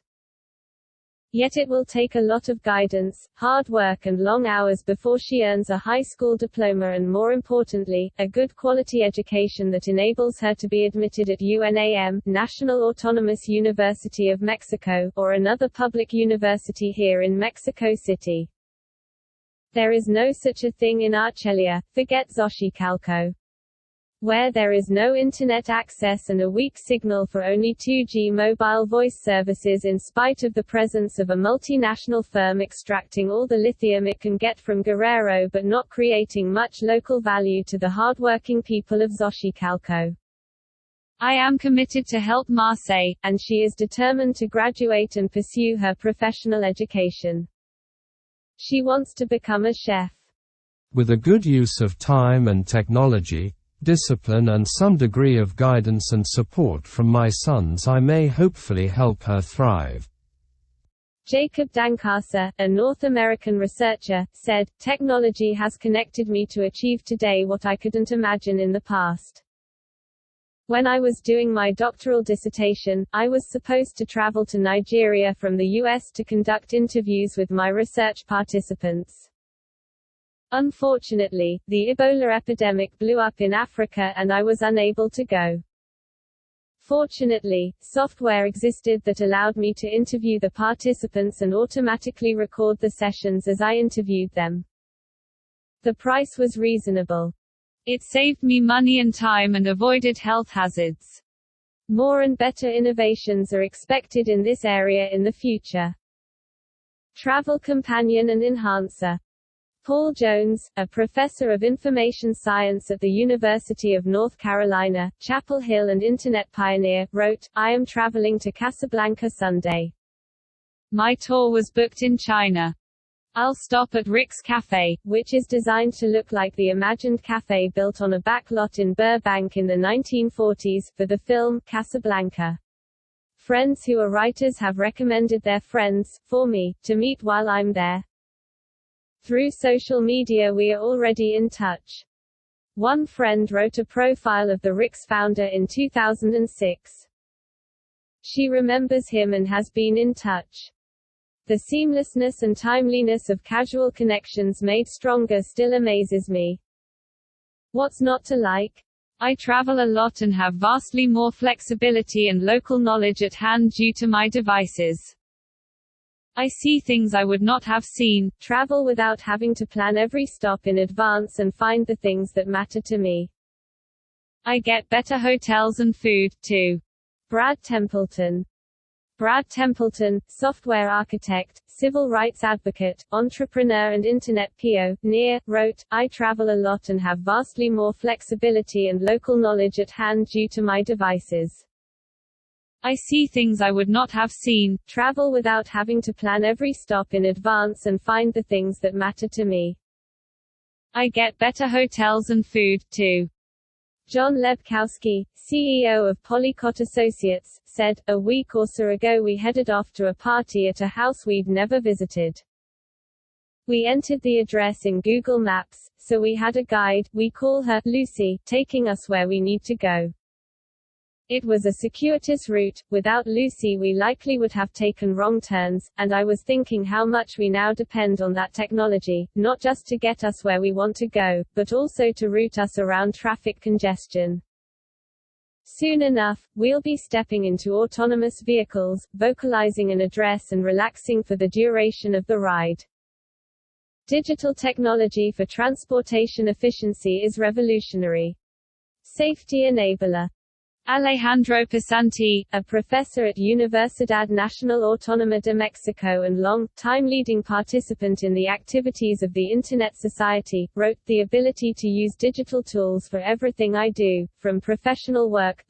Yet it will take a lot of guidance, hard work and long hours before she earns a high school diploma and, more importantly, a good quality education that enables her to be admitted at UNAM, National Autonomous University of Mexico, or another public university here in Mexico City. There is no such a thing in Archelia, forget Xochicalco. Where there is no internet access and a weak signal for only 2G mobile voice services in spite of the presence of a multinational firm extracting all the lithium it can get from Guerrero but not creating much local value to the hardworking people of Xochicalco. I am committed to help Marseille, and she is determined to graduate and pursue her professional education. She wants to become a chef. With a good use of time and technology, discipline and some degree of guidance and support from my sons, I may hopefully help her thrive. Jacob Dankasa, a North American researcher, said, "Technology has connected me to achieve today what I couldn't imagine in the past. When I was doing my doctoral dissertation, I was supposed to travel to Nigeria from the US to conduct interviews with my research participants. Unfortunately, the Ebola epidemic blew up in Africa and I was unable to go. Fortunately, software existed that allowed me to interview the participants and automatically record the sessions as I interviewed them. The price was reasonable. It saved me money and time and avoided health hazards. More and better innovations are expected in this area in the future." Travel companion and enhancer. Paul Jones, a professor of information science at the University of North Carolina, Chapel Hill and internet pioneer, wrote, "I am traveling to Casablanca Sunday. My tour was booked in China. I'll stop at Rick's Cafe, which is designed to look like the imagined cafe built on a back lot in Burbank in the 1940s, for the film, Casablanca. Friends who are writers have recommended their friends, for me, to meet while I'm there. Through social media we are already in touch. One friend wrote a profile of the Rick's founder in 2006. She remembers him and has been in touch. The seamlessness and timeliness of casual connections made stronger still amazes me. What's not to like? I travel a lot and have vastly more flexibility and local knowledge at hand due to my devices. I see things I would not have seen, travel without having to plan every stop in advance and find the things that matter to me. I get better hotels and food, too." Brad Templeton. Brad Templeton, software architect, civil rights advocate, entrepreneur and internet pioneer, wrote, "I travel a lot and have vastly more flexibility and local knowledge at hand due to my devices. I see things I would not have seen, travel without having to plan every stop in advance and find the things that matter to me. I get better hotels and food, too." John Lebkowski, CEO of Polycott Associates, said, "A week or so ago we headed off to a party at a house we'd never visited. We entered the address in Google Maps, so we had a guide, we call her Lucy, taking us where we need to go. It was a circuitous route. Without Lucy we likely would have taken wrong turns, and I was thinking how much we now depend on that technology, not just to get us where we want to go, but also to route us around traffic congestion. Soon enough, we'll be stepping into autonomous vehicles, vocalizing an address and relaxing for the duration of the ride." Digital technology for transportation efficiency is revolutionary. Safety enabler. Alejandro Pasanti, a professor at Universidad Nacional Autónoma de Mexico and long-time leading participant in the activities of the Internet Society, wrote, "The ability to use digital tools for everything I do, from professional work,